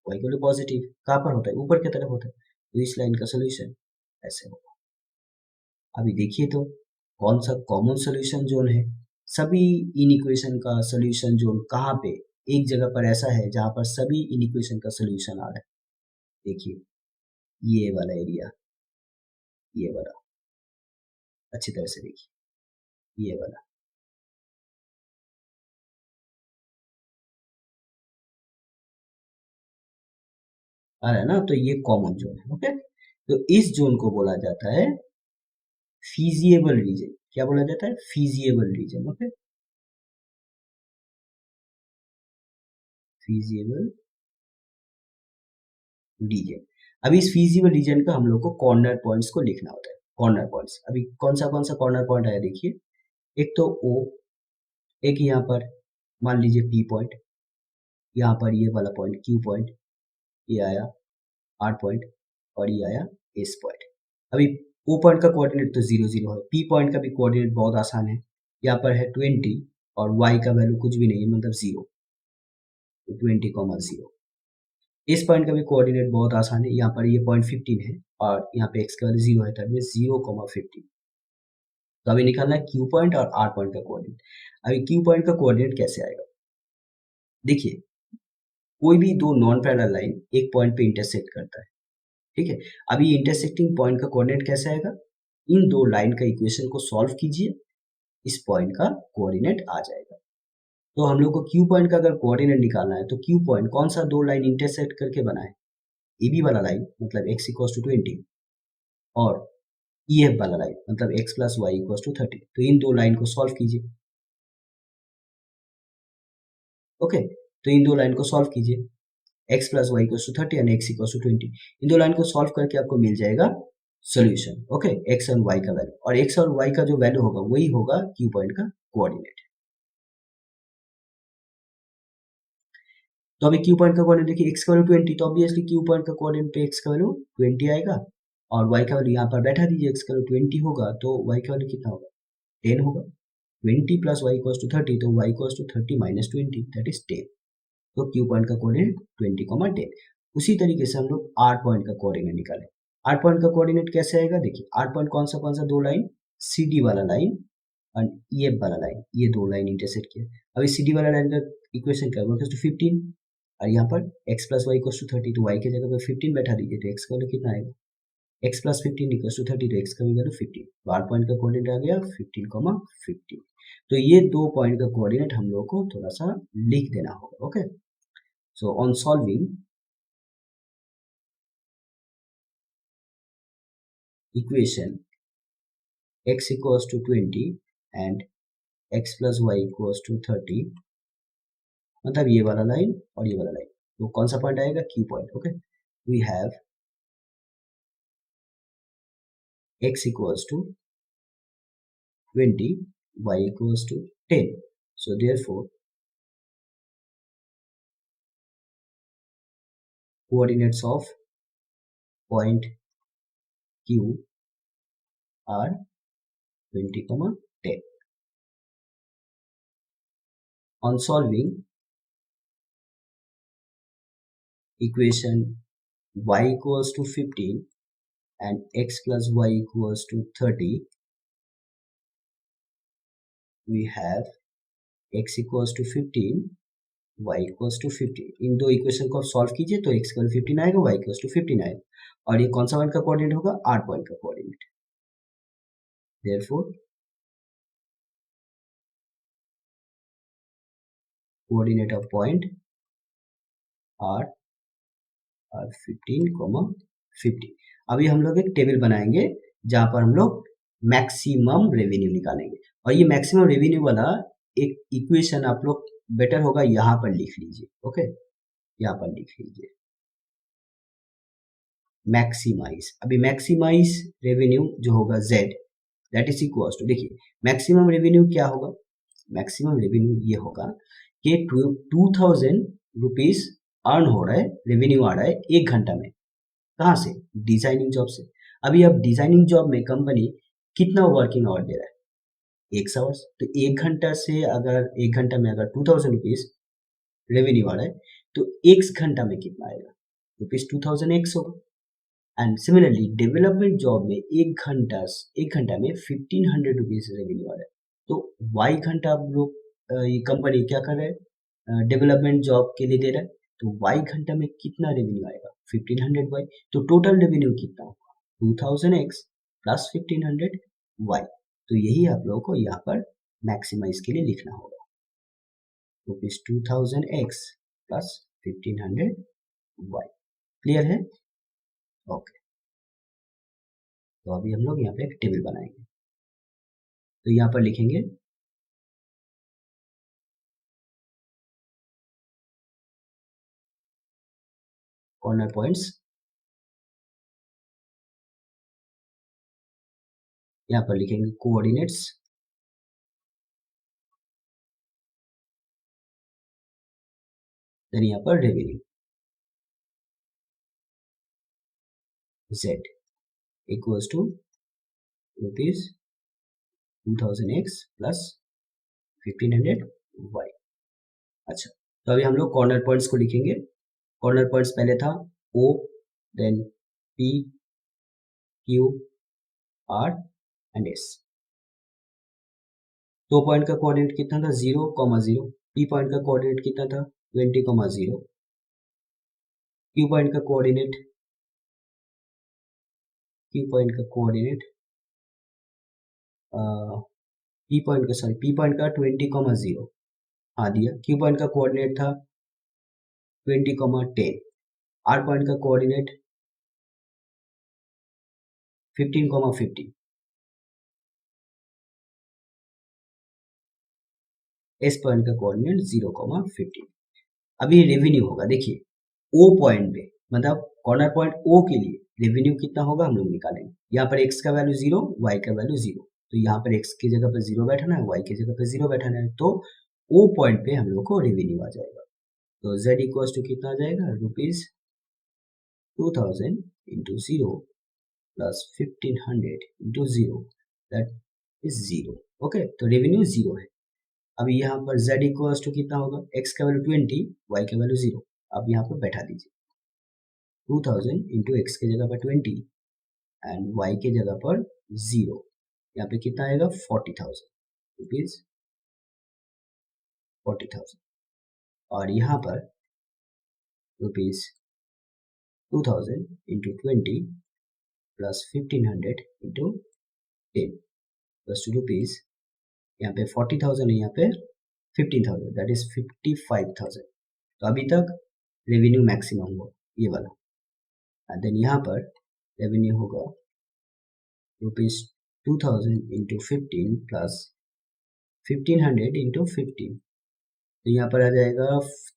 y का वैल्यू पॉजिटिव कहाँ पर होता है, ऊपर की तरफ होता है। तो इस लाइन का सोल्यूशन ऐसे होगा। अभी देखिए तो कौन सा कॉमन सोल्यूशन जोन है, सभी इन इक्वेशन का सोल्यूशन जोन कहाँ पे, एक जगह पर ऐसा है जहाँ पर सभी इन इक्वेशन का सोल्यूशन आ रहा है। देखिए ये वाला एरिया, ये वाला, अच्छी तरह से देखिए ये वाला आ रहा है ना, तो ये कॉमन जोन है। ओके, तो इस जोन को बोला जाता है फीजिएबल रीजन। क्या बोला जाता है, feasible region. Okay, feasible region. अभी इस फीजिबल रीजन का हम लोग को कॉर्नर पॉइंट्स को लिखना होता है। कॉर्नर पॉइंट्स, अभी कौन सा कॉर्नर पॉइंट आया देखिए, एक तो O, एक यहाँ पर मान लीजिए P पॉइंट, यहाँ पर ये वाला पॉइंट Q पॉइंट, ये आया R पॉइंट, और ये आया S पॉइंट। अभी O पॉइंट का कोऑर्डिनेट तो 0 0 है, P पॉइंट का भी कोऑर्डिनेट बहुत आसान है, यहाँ पर है 20 और Y का वैल्यू कुछ भी नहीं है मतलब 0, तो 20,0। इस पॉइंट का भी कोऑर्डिनेट बहुत आसान है, यहाँ पर ये पॉइंट 15 है और यहाँ पे x का वैल्यू 0 है, तो 0,15। तो अभी निकालना है Q पॉइंट और R पॉइंट का कोऑर्डिनेट। अभी Q पॉइंट का कोऑर्डिनेट कैसे आएगा, देखिए कोई भी दो नॉन पैरेलल लाइन एक पॉइंट पे इंटरसेक्ट करता है, ठीक है। अभी इंटरसेक्टिंग पॉइंट का कोऑर्डिनेट कैसे आएगा, इन दो लाइन का इक्वेशन को सॉल्व कीजिए, इस पॉइंट का कोऑर्डिनेट आ जाएगा। तो हम लोग को Q पॉइंट का अगर कोऑर्डिनेट निकालना है, तो Q पॉइंट कौन सा दो लाइन इंटरसेक्ट करके बना है, AB वाला लाइन मतलब x इक्वल टू 20 और EF वाला लाइन मतलब x plus y equal to 30। तो इन दो लाइन को सॉल्व कीजिए। ओके, तो इन दो लाइन को सॉल्व कीजिए, x plus y equal to 30 and x equal to 20। इन दो लाइन को सॉल्व करके आपको मिल जाएगा सोल्यूशन। ओके, x और y का वैल्यू, और x और y का जो वैल्यू होगा वही होगा Q पॉइंट का कोऑर्डिनेट। तो अभी Q पॉइंट का कोऑर्डिनेट देखिए, x का वैल्यू 20, तो ऑब्वियसली Q पॉइंट का कोऑर्डिनेट पे x का वैल्यू 20 आएगा, और y का वैल्यू यहाँ पर बैठा दीजिए, x का वैल्यू 20 होगा तो y का वैल्यू कितना होगा, 10 होगा। 20 प्लस वाई इक्वल टू 30, तो y equal to 30 minus 20 that is 10। तो Q पॉइंट का कोऑर्डिनेट 20,10। उसी तरीके से हम लोग R पॉइंट का कोऑर्डिनेट निकालें। R पॉइंट का कोऑर्डिनेट कैसे आएगा, देखिए R पॉइंट कौन सा दो लाइन, CD वाला लाइन और EF वाला लाइन, ये दो लाइन इंटरसेक्ट किया। अभी CD वाला लाइन का इक्वेशन क्या होगा, टू 15, और यहाँ पर x plus y equal to 30, तो y की जगह पर 15 बैठा दीजिए, तो x का वैल्यू कितना आएगा, x प्लस 15 इक्वल टू 30, तो x का वैल्यू 15। तो R पॉइंट का कोऑर्डिनेट आ गया 15,15। तो ये दो पॉइंट का कोऑर्डिनेट हम लोग को थोड़ा सा लिख देना होगा। Okay, so on solving equation x equals to 20 and x plus y equals to 30, मतलब ये वाला लाइन और ये वाला लाइन, तो कौन सा पॉइंट आएगा, Q point. Okay, we have x equals to 20, y equals to 10, so therefore coordinates of point Q are 20, 10. On solving equation y equals to 15 and x plus y equals to 30, we have x equals to 15, y equals to 50। इन दो इक्वेशन को आप सॉल्व कीजिए तो x इक्वल 15 आएगा, y इक्वल्स टू 15 आएगा। और ये कौन सा पॉइंट का कोऑर्डिनेट होगा? r पॉइंट का coordinate. Therefore coordinate of point r और 15, 50। अभी हम लोग एक टेबल बनाएंगे जहां पर हम लोग मैक्सिमम रेवेन्यू निकालेंगे। और ये मैक्सिमम रेवेन्यू वाला एक इक्वेशन आप लोग बेटर होगा यहाँ पर लिख लीजिए। ओके, यहाँ पर लिख लीजिए मैक्सिमाइज। अभी मैक्सिमाइज रेवेन्यू जो होगा z, that is equal to, देखिए मैक्सिमम रेवेन्यू क्या होगा? मैक्सिमम रेवेन्यू ये होगा कि 2000 रुपीज अर्न हो रहा है, रेवेन्यू आ रहा है 1 घंटा में। कहाँ से? डिजाइनिंग जॉब से। अभी अब डिजाइनिंग जॉब में कंपनी कितना वर्किंग आवर दे रहा है? 1 आवर्स। तो 1 घंटा से अगर 1 घंटा में अगर 2000 रुपीज रेवेन्यू आ रहा है तो एक घंटा में कितना आएगा? रुपीज 2000 होगा। एंड सिमिलरली डेवलपमेंट जॉब में एक घंटा में 1500 रुपीज रेवेन्यू आ रहा है। तो वाई घंटा आप लोग ये कंपनी क्या कर रहा है? डेवलपमेंट जॉब के लिए दे रहा है। तो वाई घंटा में कितना रेवेन्यू आएगा? 1500 वाई। तो टोटल रेवेन्यू कितना होगा? 2000x plus 1500 Y. तो यही आप लोगों को यहाँ पर मैक्सिमाइज के लिए लिखना होगा, रुपीज 2000x प्लस 1500वाई। क्लियर है? ओके, तो अभी हम लोग यहाँ पे एक टेबल बनाएंगे। तो यहाँ पर लिखेंगे कॉर्नर पॉइंट्स, यहाँ पर लिखेंगे कोऑर्डिनेट्स, देन यहाँ पर revenue z equals to rupees 2000x plus 1500y। अच्छा, तो अभी हम लोग कॉर्नर पॉइंट्स को लिखेंगे। कॉर्नर पॉइंट्स पहले था O, then P, Q, R and S। दो पॉइंट का कोऑर्डिनेट कितना था? 0, 0। P पॉइंट का कोऑर्डिनेट कितना था? 20, 0। Q पॉइंट का कोऑर्डिनेट, Q पॉइंट का कोऑर्डिनेट P पॉइंट का 20, 0। हाँ दिया। Q पॉइंट का कोऑर्डिनेट था 20, 10। R पॉइंट का कोऑर्डिनेट 15, 50। S पॉइंट का कोऑर्डिनेट 0, 15। अभी रेवेन्यू होगा, देखिए O पॉइंट पे, मतलब कॉर्नर पॉइंट O के लिए रेवेन्यू कितना होगा हम लोग निकालेंगे। यहाँ पर x का वैल्यू 0, y का वैल्यू 0। तो यहाँ पर x की जगह पर 0 बैठाना है, y की जगह पर 0 बैठाना है। तो O पॉइंट पे हम लोग को रेवेन्यू आ जाएगा। तो z इक्वल्स टू कितना आ जाएगा? Rupees 2000 into 0 plus 1500 into 0, that is 0। Okay, तो रेवेन्यू 0 है। अभी यहाँ पर z इक्वल्स टू कितना होगा? x का वैल्यू 20, y का वैल्यू 0। अब यहाँ पर बैठा दीजिए 2000 इंटू एक्स की जगह पर 20 एंड y के जगह पर 0। यहाँ पे कितना आएगा? 40,000 रुपीज, 40,000। और यहाँ पर rupees 2000 into 20 plus 1500 into 10 plus two rupees, यहाँ पे 40,000 है, यहाँ पे 15,000, दैट इज 55,000। तो अभी तक रेवेन्यू मैक्सिमम हुआ ये वाला। एंड देन यहाँ पर रेवेन्यू होगा रुपीज 2000 इंटू 15 प्लस 1500 इंटू 15। तो यहाँ पर आ जाएगा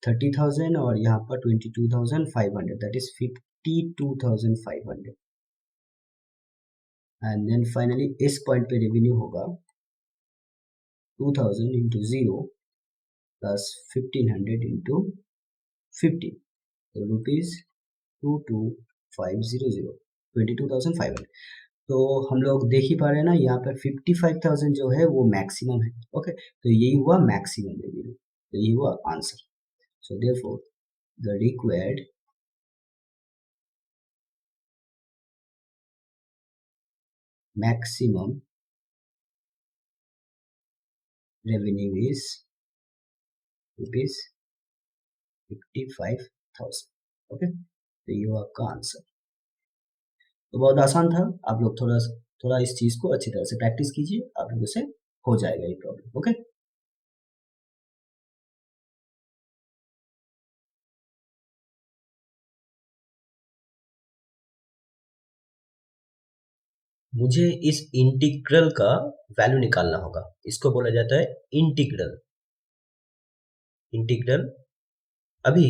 30,000 और यहाँ पर 22,500, that is 52,500। And then finally इस पॉइंट पे रेवेन्यू होगा 2000 इंटू 0 प्लस 1500 इंटू 50, तो रुपीज 22,500, 22,500। तो हम लोग देख ही पा रहे हैं ना, यहाँ पर 55,000 जो है वो मैक्सिमम है। ओके, तो यही हुआ मैक्सिमम रेवेन्यू, तो यही हुआ answer. So therefore the required maximum revenue is rupees 55,000। Okay, तो ये हुआ आपका आंसर। तो बहुत आसान था, आप लोग थोड़ा थोड़ा इस चीज को अच्छी तरह से प्रैक्टिस कीजिए, आप लोगों से हो जाएगा ये प्रॉब्लम। ओके, मुझे इस इंटीग्रल का वैल्यू निकालना होगा, इसको बोला जाता है इंटीग्रल। इंटीग्रल, अभी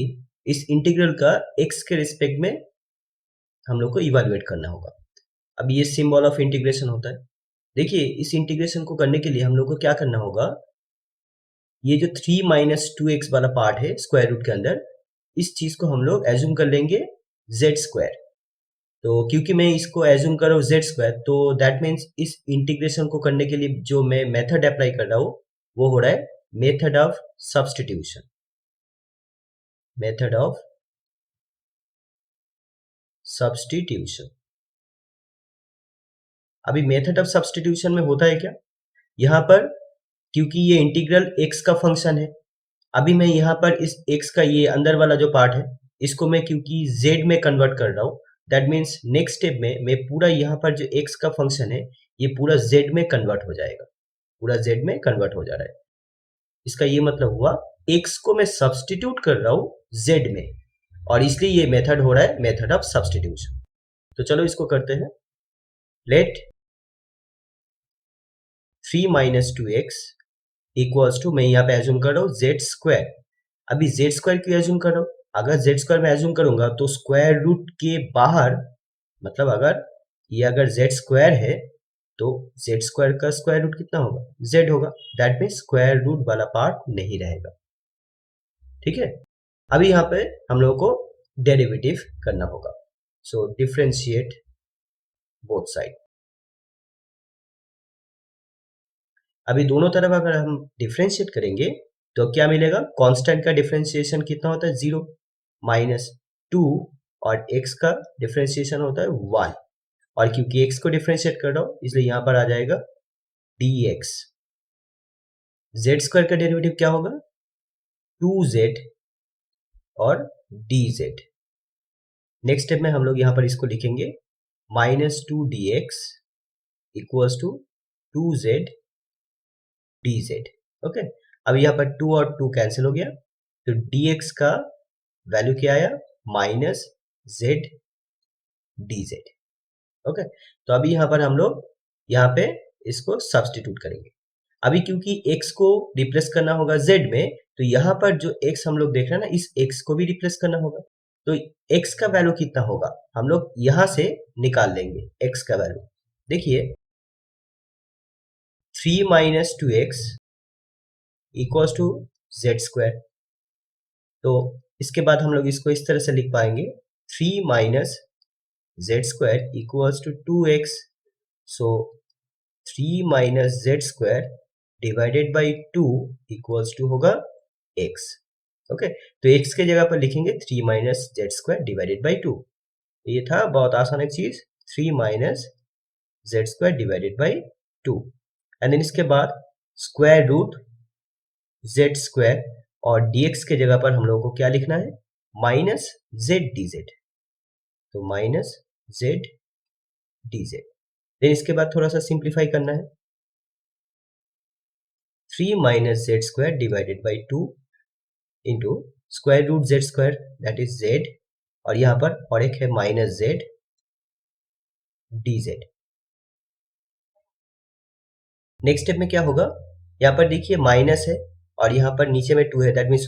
इस इंटीग्रल का x के रिस्पेक्ट में हम लोग को इवैल्यूएट करना होगा। अब ये सिंबल ऑफ इंटीग्रेशन होता है। देखिए, इस इंटीग्रेशन को करने के लिए हम लोग को क्या करना होगा, ये जो 3 माइनस टू एक्स वाला पार्ट है स्क्वायर रूट के अंदर, इस चीज को हम लोग एज्यूम कर लेंगे जेड स्क्वायर। तो क्योंकि मैं इसको एज्यूम कर रहा हूँ जेड स्क्वायर, तो दैट मीन्स इस इंटीग्रेशन को करने के लिए जो मैं मेथड अप्लाई कर रहा हूँ वो हो रहा है method of substitution. Method of substitution. अभी मेथड ऑफ सब्स्टिट्यूशन में होता है क्या, यहाँ पर क्योंकि ये इंटीग्रल x का फंक्शन है, अभी मैं यहाँ पर इस x का ये अंदर वाला जो पार्ट है इसको मैं क्योंकि z में कन्वर्ट कर रहा हूँ, दैट मीन्स नेक्स्ट स्टेप में मैं पूरा यहाँ पर जो x का फंक्शन है ये पूरा z में कन्वर्ट हो जाएगा, पूरा z में कन्वर्ट हो जा रहा है। इसका ये मतलब हुआ x को मैं सब्स्टिट्यूट कर रहा हूँ z में, और इसलिए ये मेथड हो रहा है मेथड ऑफ सब्स्टिट्यूशन। तो चलो इसको करते हैं। Let 3 minus two x equals to, मैं यहाँ पे एज्यूम कर रहा हूँ जेड स्क्वायर। अभी जेड स्क्वायर क्यों एज्यूम कर रहा हूँ, अगर जेड स्क्वायर में एज्यूम करूंगा तो स्क्वायर रूट के बाहर, मतलब अगर ये अगर जेड स्क्वायर है तो जेड स्क्वायर का स्क्वायर रूट कितना होगा, जेड होगा। दैट मीन्स स्क्वायर रूट वाला पार्ट नहीं रहेगा। ठीक है, अभी यहाँ पे हम लोगों को डेरिवेटिव करना होगा। सो डिफरेंशिएट बोथ साइड। अभी दोनों तरफ अगर हम डिफरेंशिएट करेंगे तो क्या मिलेगा, कांस्टेंट का डिफरेंशिएशन कितना होता है, 0 माइनस 2, और x का डिफरेंशिएशन होता है 1, और क्योंकि x को डिफरेंशिएट कर रहा हूं इसलिए यहां पर आ जाएगा dx। z स्क्वायर का डेरिवेटिव क्या होगा, 2z और dz। नेक्स्ट स्टेप में हम लोग यहां पर इसको लिखेंगे minus 2 dx equals to 2z dz। Okay, अब यहाँ पर 2 और 2 कैंसिल हो गया, तो dx का वैल्यू क्या आया, माइनस z dz। ओके, तो अभी यहाँ पर हम लोग यहाँ पे इसको सब्स्टिट्यूट करेंगे। अभी क्योंकि x को रिप्लेस करना होगा z में, तो यहाँ पर जो x हम लोग देख रहे हैं ना, इस x को भी रिप्लेस करना होगा। तो x का वैल्यू कितना होगा हम लोग यहाँ से निकाल लेंगे x का वैल्यू। देखिए 3 minus two x equals to z square. तो इसके बाद हम लोग इसको इस तरह से लिख पाएंगे 3 minus z square equals to 2x। So 3 minus z square divided by 2 equals to होगा x। ओके, तो x के जगह पर लिखेंगे 3 minus z square divided by 2। ये था बहुत आसान एक चीज, 3 minus z square divided by 2, and then इसके बाद स्क्वायर रूट जेड स्क्वायर, और dx के जगह पर हम लोगों को क्या लिखना है, माइनस जेड dz। तो माइनस जेड dz। देन इसके बाद थोड़ा सा सिंप्लीफाई करना है, 3 minus z square divided by 2 into square root z square that is z, और यहाँ पर और एक है minus z dz। Next step में क्या होगा, यहाँ पर देखिए माइनस है और यहाँ पर नीचे में 2 है, दैट मीन्स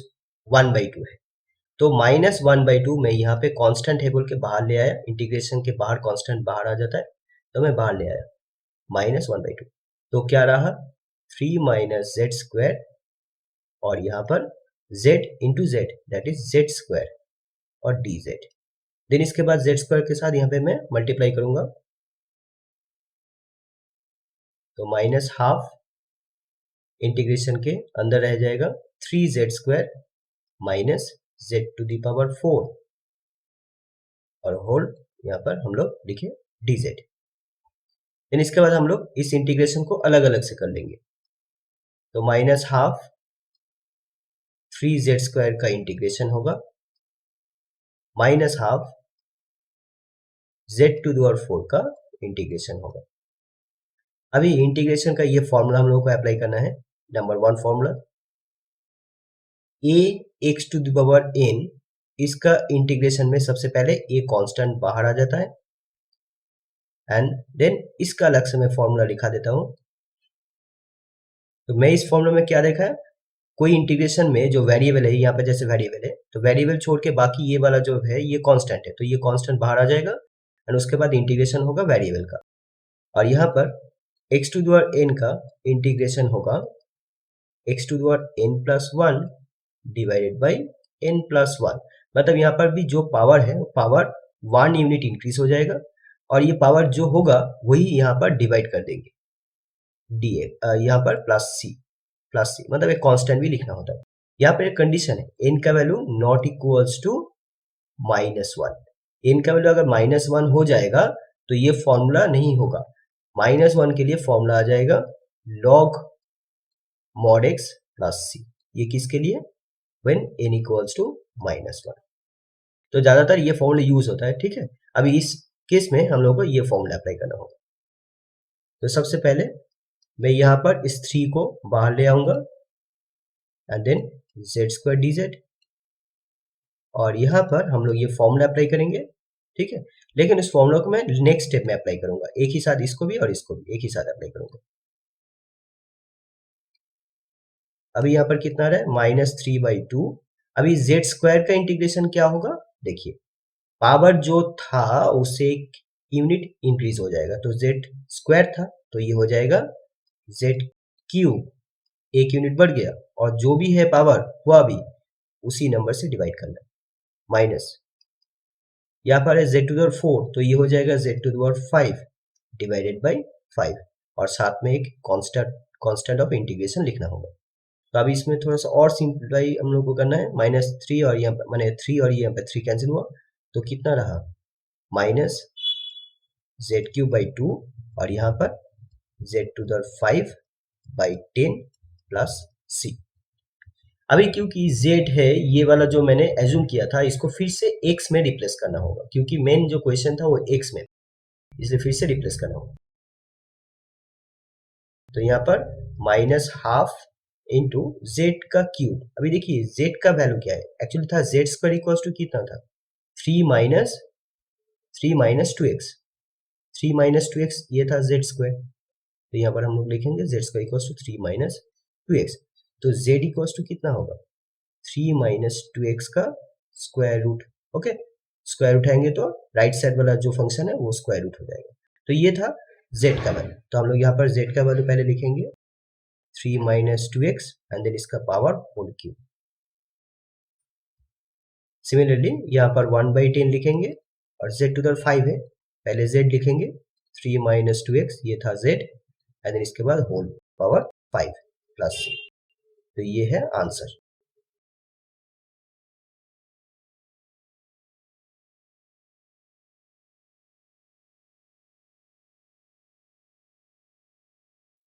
1/2 है। तो माइनस 1/2 में यहाँ पे कांस्टेंट है बोल के बाहर ले आया, इंटीग्रेशन के बाहर कांस्टेंट बाहर आ जाता है, तो मैं बाहर ले आया माइनस 1/2। तो क्या रहा, 3 माइनस जेड स्क्वायर, और यहाँ पर z into Z that is Z square और dz। देन इसके बाद जेड स्क्वायर के साथ यहाँ पे मैं मल्टीप्लाई करूंगा, तो माइनस हाफ इंटीग्रेशन के अंदर रह जाएगा 3z square minus z to the power 4, और होल यहाँ पर हम लोग लिखे dz। देन इसके बाद हम लोग इस इंटीग्रेशन को अलग अलग से कर लेंगे। तो माइनस हाफ 3z² का इंटीग्रेशन होगा माइनस हाफ z⁴ का इंटीग्रेशन होगा। अभी इंटीग्रेशन का ये फॉर्मूला हम लोगों को अप्लाई करना है। नंबर 1 फॉर्मूला ax⁴n, इसका इंटीग्रेशन में सबसे पहले a कांस्टेंट बाहर आ जाता है एंड देन इसका अलग से मैं फॉर्मूला लिखा देता हूं। तो मैं इस फॉर्मूला में क्या देखा है, कोई इंटीग्रेशन में जो वेरिएबल है, यहाँ पे जैसे वेरिएबल है तो वेरिएबल छोड़ के बाकी ये वाला जो है ये कांस्टेंट है, तो ये कांस्टेंट बाहर आ जाएगा एंड उसके बाद इंटीग्रेशन होगा वेरिएबल का। और यहाँ पर x⁴n का इंटीग्रेशन होगा x⁴n+1 डिवाइडेड बाई n+1। मतलब यहाँ पर भी जो पावर है पावर 1 यूनिट इंक्रीज हो जाएगा और ये पावर जो होगा वही यहाँ पर डिवाइड कर देंगे यहाँ पर प्लस सी मतलब एक कांस्टेंट भी लिखना होता है। यहाँ पर एक कंडीशन है, n का value not equals to -1। n का वैल्यू अगर -1 हो जाएगा तो ये फॉर्मूला नहीं होगा। -1 के लिए फॉर्मूला आ जाएगा log mod x plus c। ये किसके लिए, when n इक्वल्स टू -1। तो ज्यादातर ये फॉर्मूला यूज होता है, ठीक है। अभी इस केस में हम लोग को ये फॉर्मूला अप्लाई करना होगा। तो सबसे पहले मैं यहाँ पर इस 3 को बाहर ले आऊंगा एंड देन z² dz, और यहाँ पर हम लोग ये फॉर्मूला अप्लाई करेंगे, ठीक है। लेकिन इस फॉर्मूला को मैं नेक्स्ट स्टेप में अप्लाई करूंगा, एक ही साथ इसको भी और इसको भी एक ही साथ अप्लाई करूंगा। अभी यहाँ पर कितना रहा है, -3/2। अभी z² का इंटीग्रेशन क्या होगा, देखिए पावर जो था उससे एक यूनिट इंक्रीज हो जाएगा, तो z² था तो ये हो जाएगा z3, एक यूनिट बढ़ गया और जो भी है पावर हुआ भी उसी नंबर से डिवाइड करना है, माइनस यहाँ पर है z⁴ तो ये हो जाएगा z⁵ डिवाइडेड बाई 5 और साथ में एक कांस्टेंट ऑफ इंटीग्रेशन लिखना होगा। तो अभी इसमें थोड़ा सा और सिंप्लीफाई हम लोग को करना है, -3 और यहाँ पर मैंने 3 और यहाँ पर 3 कैंसिल हुआ तो कितना रहा, -z³/2 और यहाँ पर z⁵/10 प्लस c। अभी क्योंकि z है ये वाला जो मैंने एज्यूम किया था इसको फिर से x में रिप्लेस करना होगा, क्योंकि मेन जो क्वेश्चन था वो x में, इसलिए फिर से रिप्लेस करना होगा। तो यहाँ पर -12 इंटू जेड का क्यूब। अभी देखिए z का वैल्यू क्या है, एक्चुअली था z² इक्वल्स टू कितना था, 3 माइनस 2x, 3 माइनस 2x ये था z²। तो यहाँ पर हम लोग लिखेंगे z² equals to 3 minus 2x। तो z इक्वल्स टू कितना होगा, 3 माइनस 2x का स्क्वायर रूट। ओके, स्क्वायर उठाएंगे तो राइट साइड वाला जो फंक्शन है वो स्क्वायर रूट हो जाएगा। तो ये था z का वैल्यू। तो हम लोग यहाँ पर z का वैल्यू पहले लिखेंगे 3 माइनस 2x एंड देन इसका पावर होल क्यूब। सिमिलरली यहाँ पर 1/10 लिखेंगे और z⁵ है, पहले z लिखेंगे 3 माइनस 2x ये था z एंड देन इसके बाद होल पावर 5 प्लस c। तो ये है answer.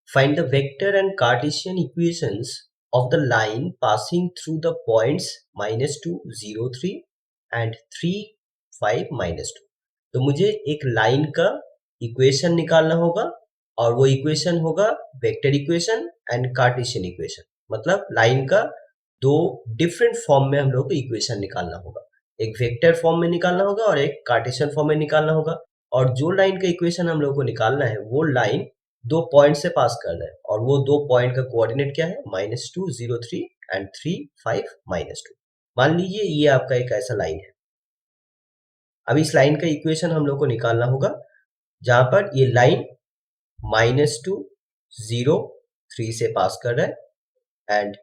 Find the vector and Cartesian equations of the line passing through the points -2, 0, 3 and 3, 5, -2। तो मुझे एक लाइन का इक्वेशन निकालना होगा और वो इक्वेशन होगा vector equation and Cartesian equation. मतलब लाइन का दो डिफरेंट फॉर्म में हम लोग को इक्वेशन निकालना होगा, एक वेक्टर फॉर्म में निकालना होगा और एक कार्टेशियन फॉर्म में निकालना होगा। और जो लाइन का इक्वेशन हम लोग को निकालना है वो लाइन दो पॉइंट से पास कर रहा है और वो दो पॉइंट का कोऑर्डिनेट क्या है, -2, 0, 3 एंड 3, 5, -2। मान लीजिए ये आपका एक ऐसा लाइन है। अब इस लाइन का इक्वेशन हम लोग को निकालना होगा जहां पर ये लाइन -2, 0, 3 से पास कर रहा है एंड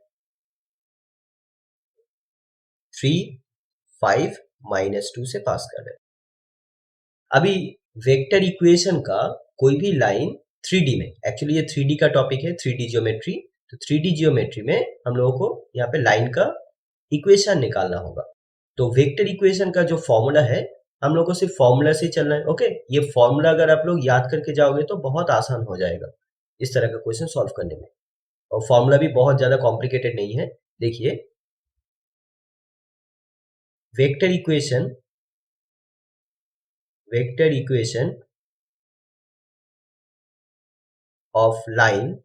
3, 5, -2 से पास कर रहा है। अभी वेक्टर इक्वेशन का कोई भी लाइन 3D में, एक्चुअली ये 3D का टॉपिक है, 3D ज्योमेट्री। तो 3D ज्योमेट्री में हम लोगों को यहाँ पे लाइन का इक्वेशन निकालना होगा। तो वेक्टर इक्वेशन का जो फॉर्मूला है हम लोग को सिर्फ फॉर्मूला से चलना है। ओके, ये फॉर्मूला अगर आप लोग याद करके जाओगे तो बहुत आसान हो जाएगा इस तरह का क्वेश्चन सॉल्व करने में। और फॉर्मूला भी बहुत ज्यादा कॉम्प्लिकेटेड नहीं है। देखिए, vector equation of line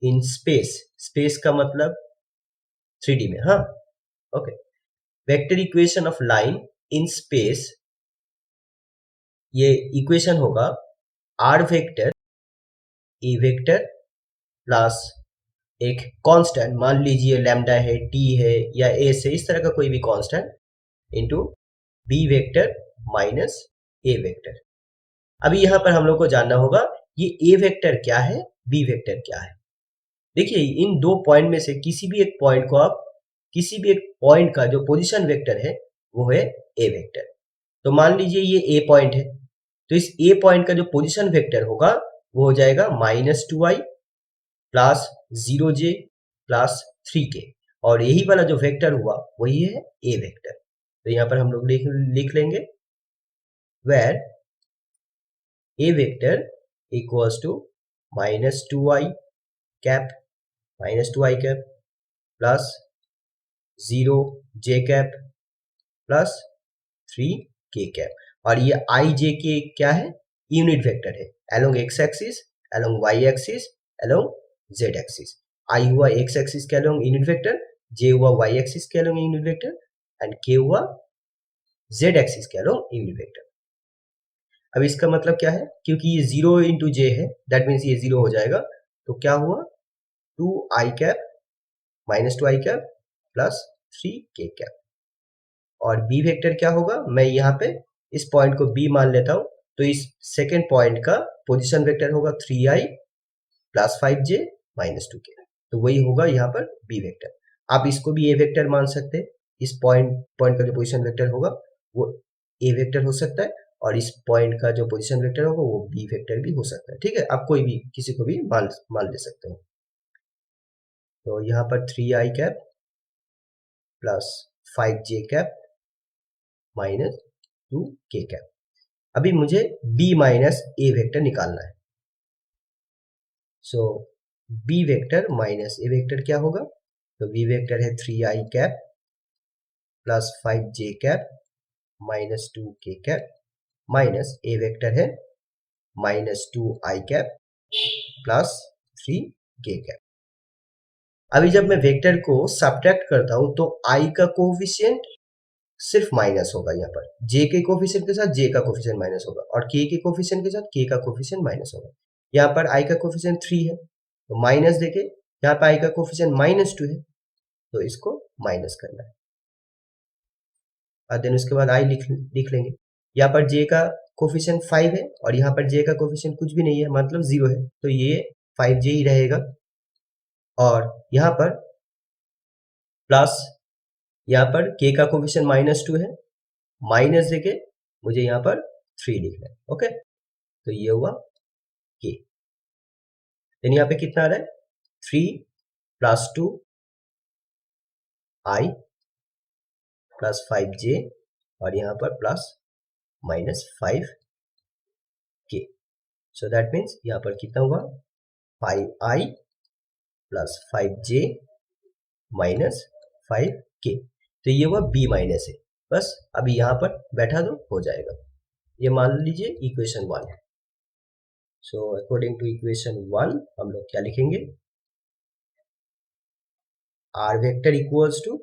in space, space का मतलब 3D में, हाँ, okay. Vector equation of line in space, ये इक्वेशन होगा r vector e vector plus एक कांस्टेंट, मान लीजिए लैम्डा है, टी है या एस है, इस तरह का कोई भी constant, into b vector minus a vector. अभी यहां पर हम लोग को जानना होगा ये ए वेक्टर क्या है, बी वेक्टर क्या है। देखिए, इन दो पॉइंट में से किसी भी एक पॉइंट को आप, किसी भी एक पॉइंट का जो पोजीशन वेक्टर है वो है ए वेक्टर। तो मान लीजिए ये ए पॉइंट है, तो इस ए पॉइंट का जो पोजीशन वेक्टर होगा वो हो जाएगा -2i plus 0j plus 3k, और यही वाला जो वेक्टर हुआ वही है ए वेक्टर। तो यहाँ पर हम लोग लिख लेंगे where a vector equals to -2i cap plus 0j cap plus 3k cap, और ये आई जे के क्या है, यूनिट वेक्टर है, along x axis, along y axis, along z axis. I हुआ एक्स एक्सिस के अलोंग यूनिट वेक्टर, जे हुआ वाई एक्सिस के along unit vector, and k हुआ जेड एक्सिस के अलोंग यूनिट वेक्टर। अब इसका मतलब क्या है, क्योंकि ये 0 इंटू जे है, दैट मीन्स ये 0 हो जाएगा, तो क्या हुआ 2i cap -2i cap plus 3k cap. और बी वेक्टर क्या होगा, मैं यहाँ पे इस पॉइंट को बी मान लेता हूँ, तो इस सेकेंड पॉइंट का पोजीशन वेक्टर होगा 3i plus 5j minus 2k, तो वही होगा यहाँ पर बी वेक्टर। आप इसको भी ए वेक्टर मान सकते हैं, इस पॉइंट पॉइंट का जो पोजीशन वेक्टर होगा वो ए वेक्टर हो सकता है, और इस पॉइंट का जो पोजीशन वेक्टर होगा वो बी वेक्टर भी हो सकता है। ठीक है, आप कोई भी किसी को भी मान ले सकते हो। तो यहाँ पर 3i cap plus 5j cap minus 2k cap. अभी मुझे b माइनस ए वेक्टर निकालना है। So b vector minus a vector क्या होगा, तो b वेक्टर है 3i cap plus 5j cap minus 2k cap, minus a vector है -2i cap plus 3k cap. अभी जब मैं वेक्टर को सब्ट्रैक्ट करता हूं तो i का कोफिशिएंट सिर्फ माइनस होगा, यहाँ पर j के कोफिशिएंट के साथ j का कोफिशिएंट माइनस होगा, और k के कोफिशिएंट के साथ k का कोफिशिएंट माइनस होगा। यहाँ पर i का कोफिशिएंट 3 है, तो माइनस देके यहाँ पर i का कोफिशिएंट -2 है, तो इसको माइनस करना है, और देन उसके बाद i लिख लेंगे। यहाँ पर j का कोफिशिएंट 5 है, और यहाँ पर j का कोफिशिएंट कुछ भी नहीं है, मतलब 0 है, तो ये 5j ही रहेगा। और यहाँ पर प्लस, यहाँ पर k का कोफिशिएंट -2 है, माइनस देके मुझे यहाँ पर 3 लिखना है। ओके, तो ये हुआ k। देन यहाँ पे कितना आ रहा है, 3 प्लस 2i प्लस 5j, और यहाँ पर plus -5k। So that means यहाँ पर कितना हुआ, 5i plus 5j minus 5k। तो ये हुआ b माइनस ए। बस अभी यहाँ पर बैठा दो, हो जाएगा। ये मान लीजिए इक्वेशन 1 है। सो अकॉर्डिंग टू इक्वेशन 1 हम लोग क्या लिखेंगे, r vector equals to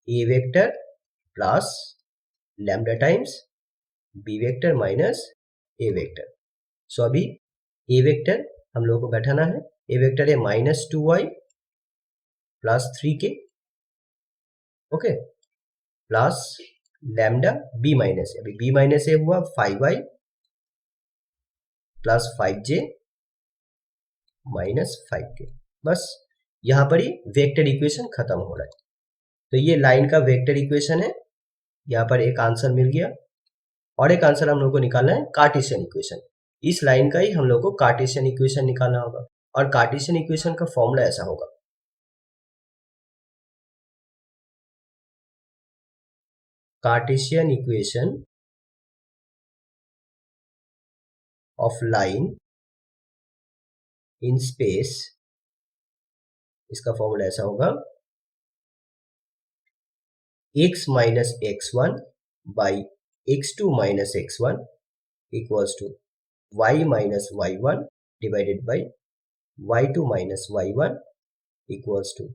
a vector plus lambda times b vector minus a vector. So अभी ए वेक्टर हम लोग को बैठाना है, ए वेक्टर है -2i प्लस 3k, okay, plus lambda b minus a, अभी बी माइनस ए हुआ 5i plus 5j minus 5k। बस यहाँ पर ही वेक्टर इक्वेशन खत्म हो रहा है। तो ये लाइन का वेक्टर इक्वेशन है, यहाँ पर एक आंसर मिल गया, और एक आंसर हम लोग को निकालना है कार्टेशियन इक्वेशन। इस लाइन का ही हम लोग को कार्टेशियन इक्वेशन निकालना होगा, और कार्टेशियन इक्वेशन का फॉर्मूला ऐसा होगा, Cartesian equation of line in space, इसका फॉर्मूला ऐसा होगा x minus x1 by x2 minus x1 equals to y minus y1 divided by y2 minus y1 equals to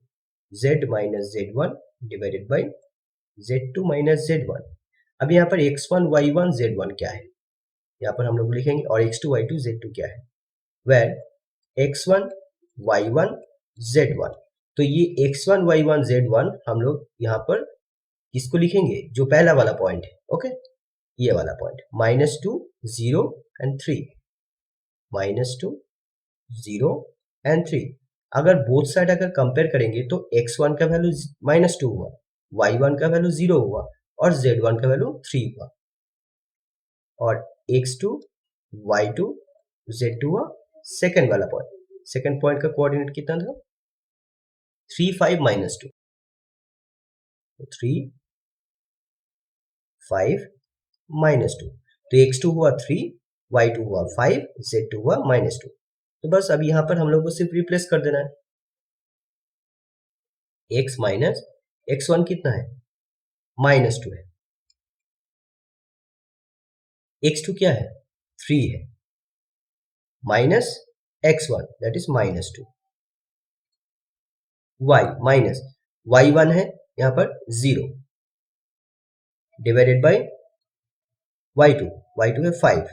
z minus z1 divided by z2 minus z1। अब यहाँ पर x1 y1 z1 क्या है, यहाँ पर हम लोग लिखेंगे, और x2 y2 z2 क्या है, वेर x1 y1 z1। तो ये x1 y1 z1 हम लोग यहाँ पर इसको लिखेंगे जो पहला वाला पॉइंट है, ओके, ये वाला पॉइंट -2 0 एंड 3, -2 0 एंड 3। अगर बोथ साइड अगर कंपेयर करेंगे तो x1 का वैल्यू -2 हुआ, y1 का वैल्यू 0 हुआ और z1 का वैल्यू 3 हुआ, और x2 y2 z2 हुआ सेकेंड वाला पॉइंट। सेकेंड पॉइंट का कोऑर्डिनेट कितना था, 3 5 -2, 3 5 -2, तो x2 हुआ 3, y2 हुआ 5, z2 हुआ -2। तो बस अब यहां पर हम लोग को सिर्फ रिप्लेस कर देना है। x माइनस x1 कितना है, -2 है, x2 क्या है, 3 है, minus x1 that is -2, y minus y1 है यहां पर 0 डिवाइडेड बाई y2, y2 है 5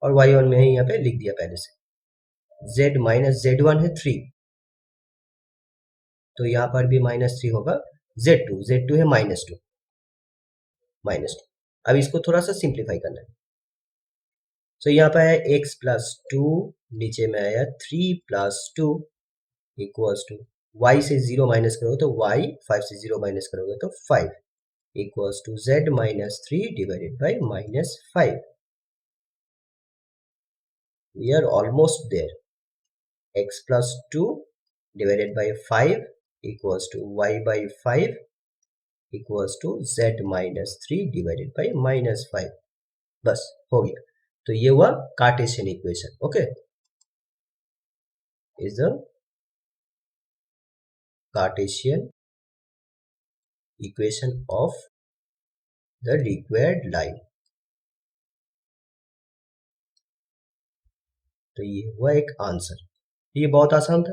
और y1 में है यहाँ पे लिख दिया पहले से, z माइनस z1 है 3, तो यहाँ पर भी -3 होगा, z2 है -2। अब इसको थोड़ा सा सिंप्लीफाई करना है, तो यहाँ पर है x प्लस 2, नीचे में आया 3 प्लस 2 इक्वल्स टू y से 0 माइनस करोगे तो y, 5 से 0 माइनस करोगे तो 5 equals to z minus 3 divided by -5। We are almost there. X plus 2 divided by 5 equals to y by 5 equals to z minus 3 divided by -5। बस हो गया। तो ये हुआ Cartesian equation, okay, is the Cartesian equation of the required line. तो ये हुआ एक आंसर, ये बहुत आसान था।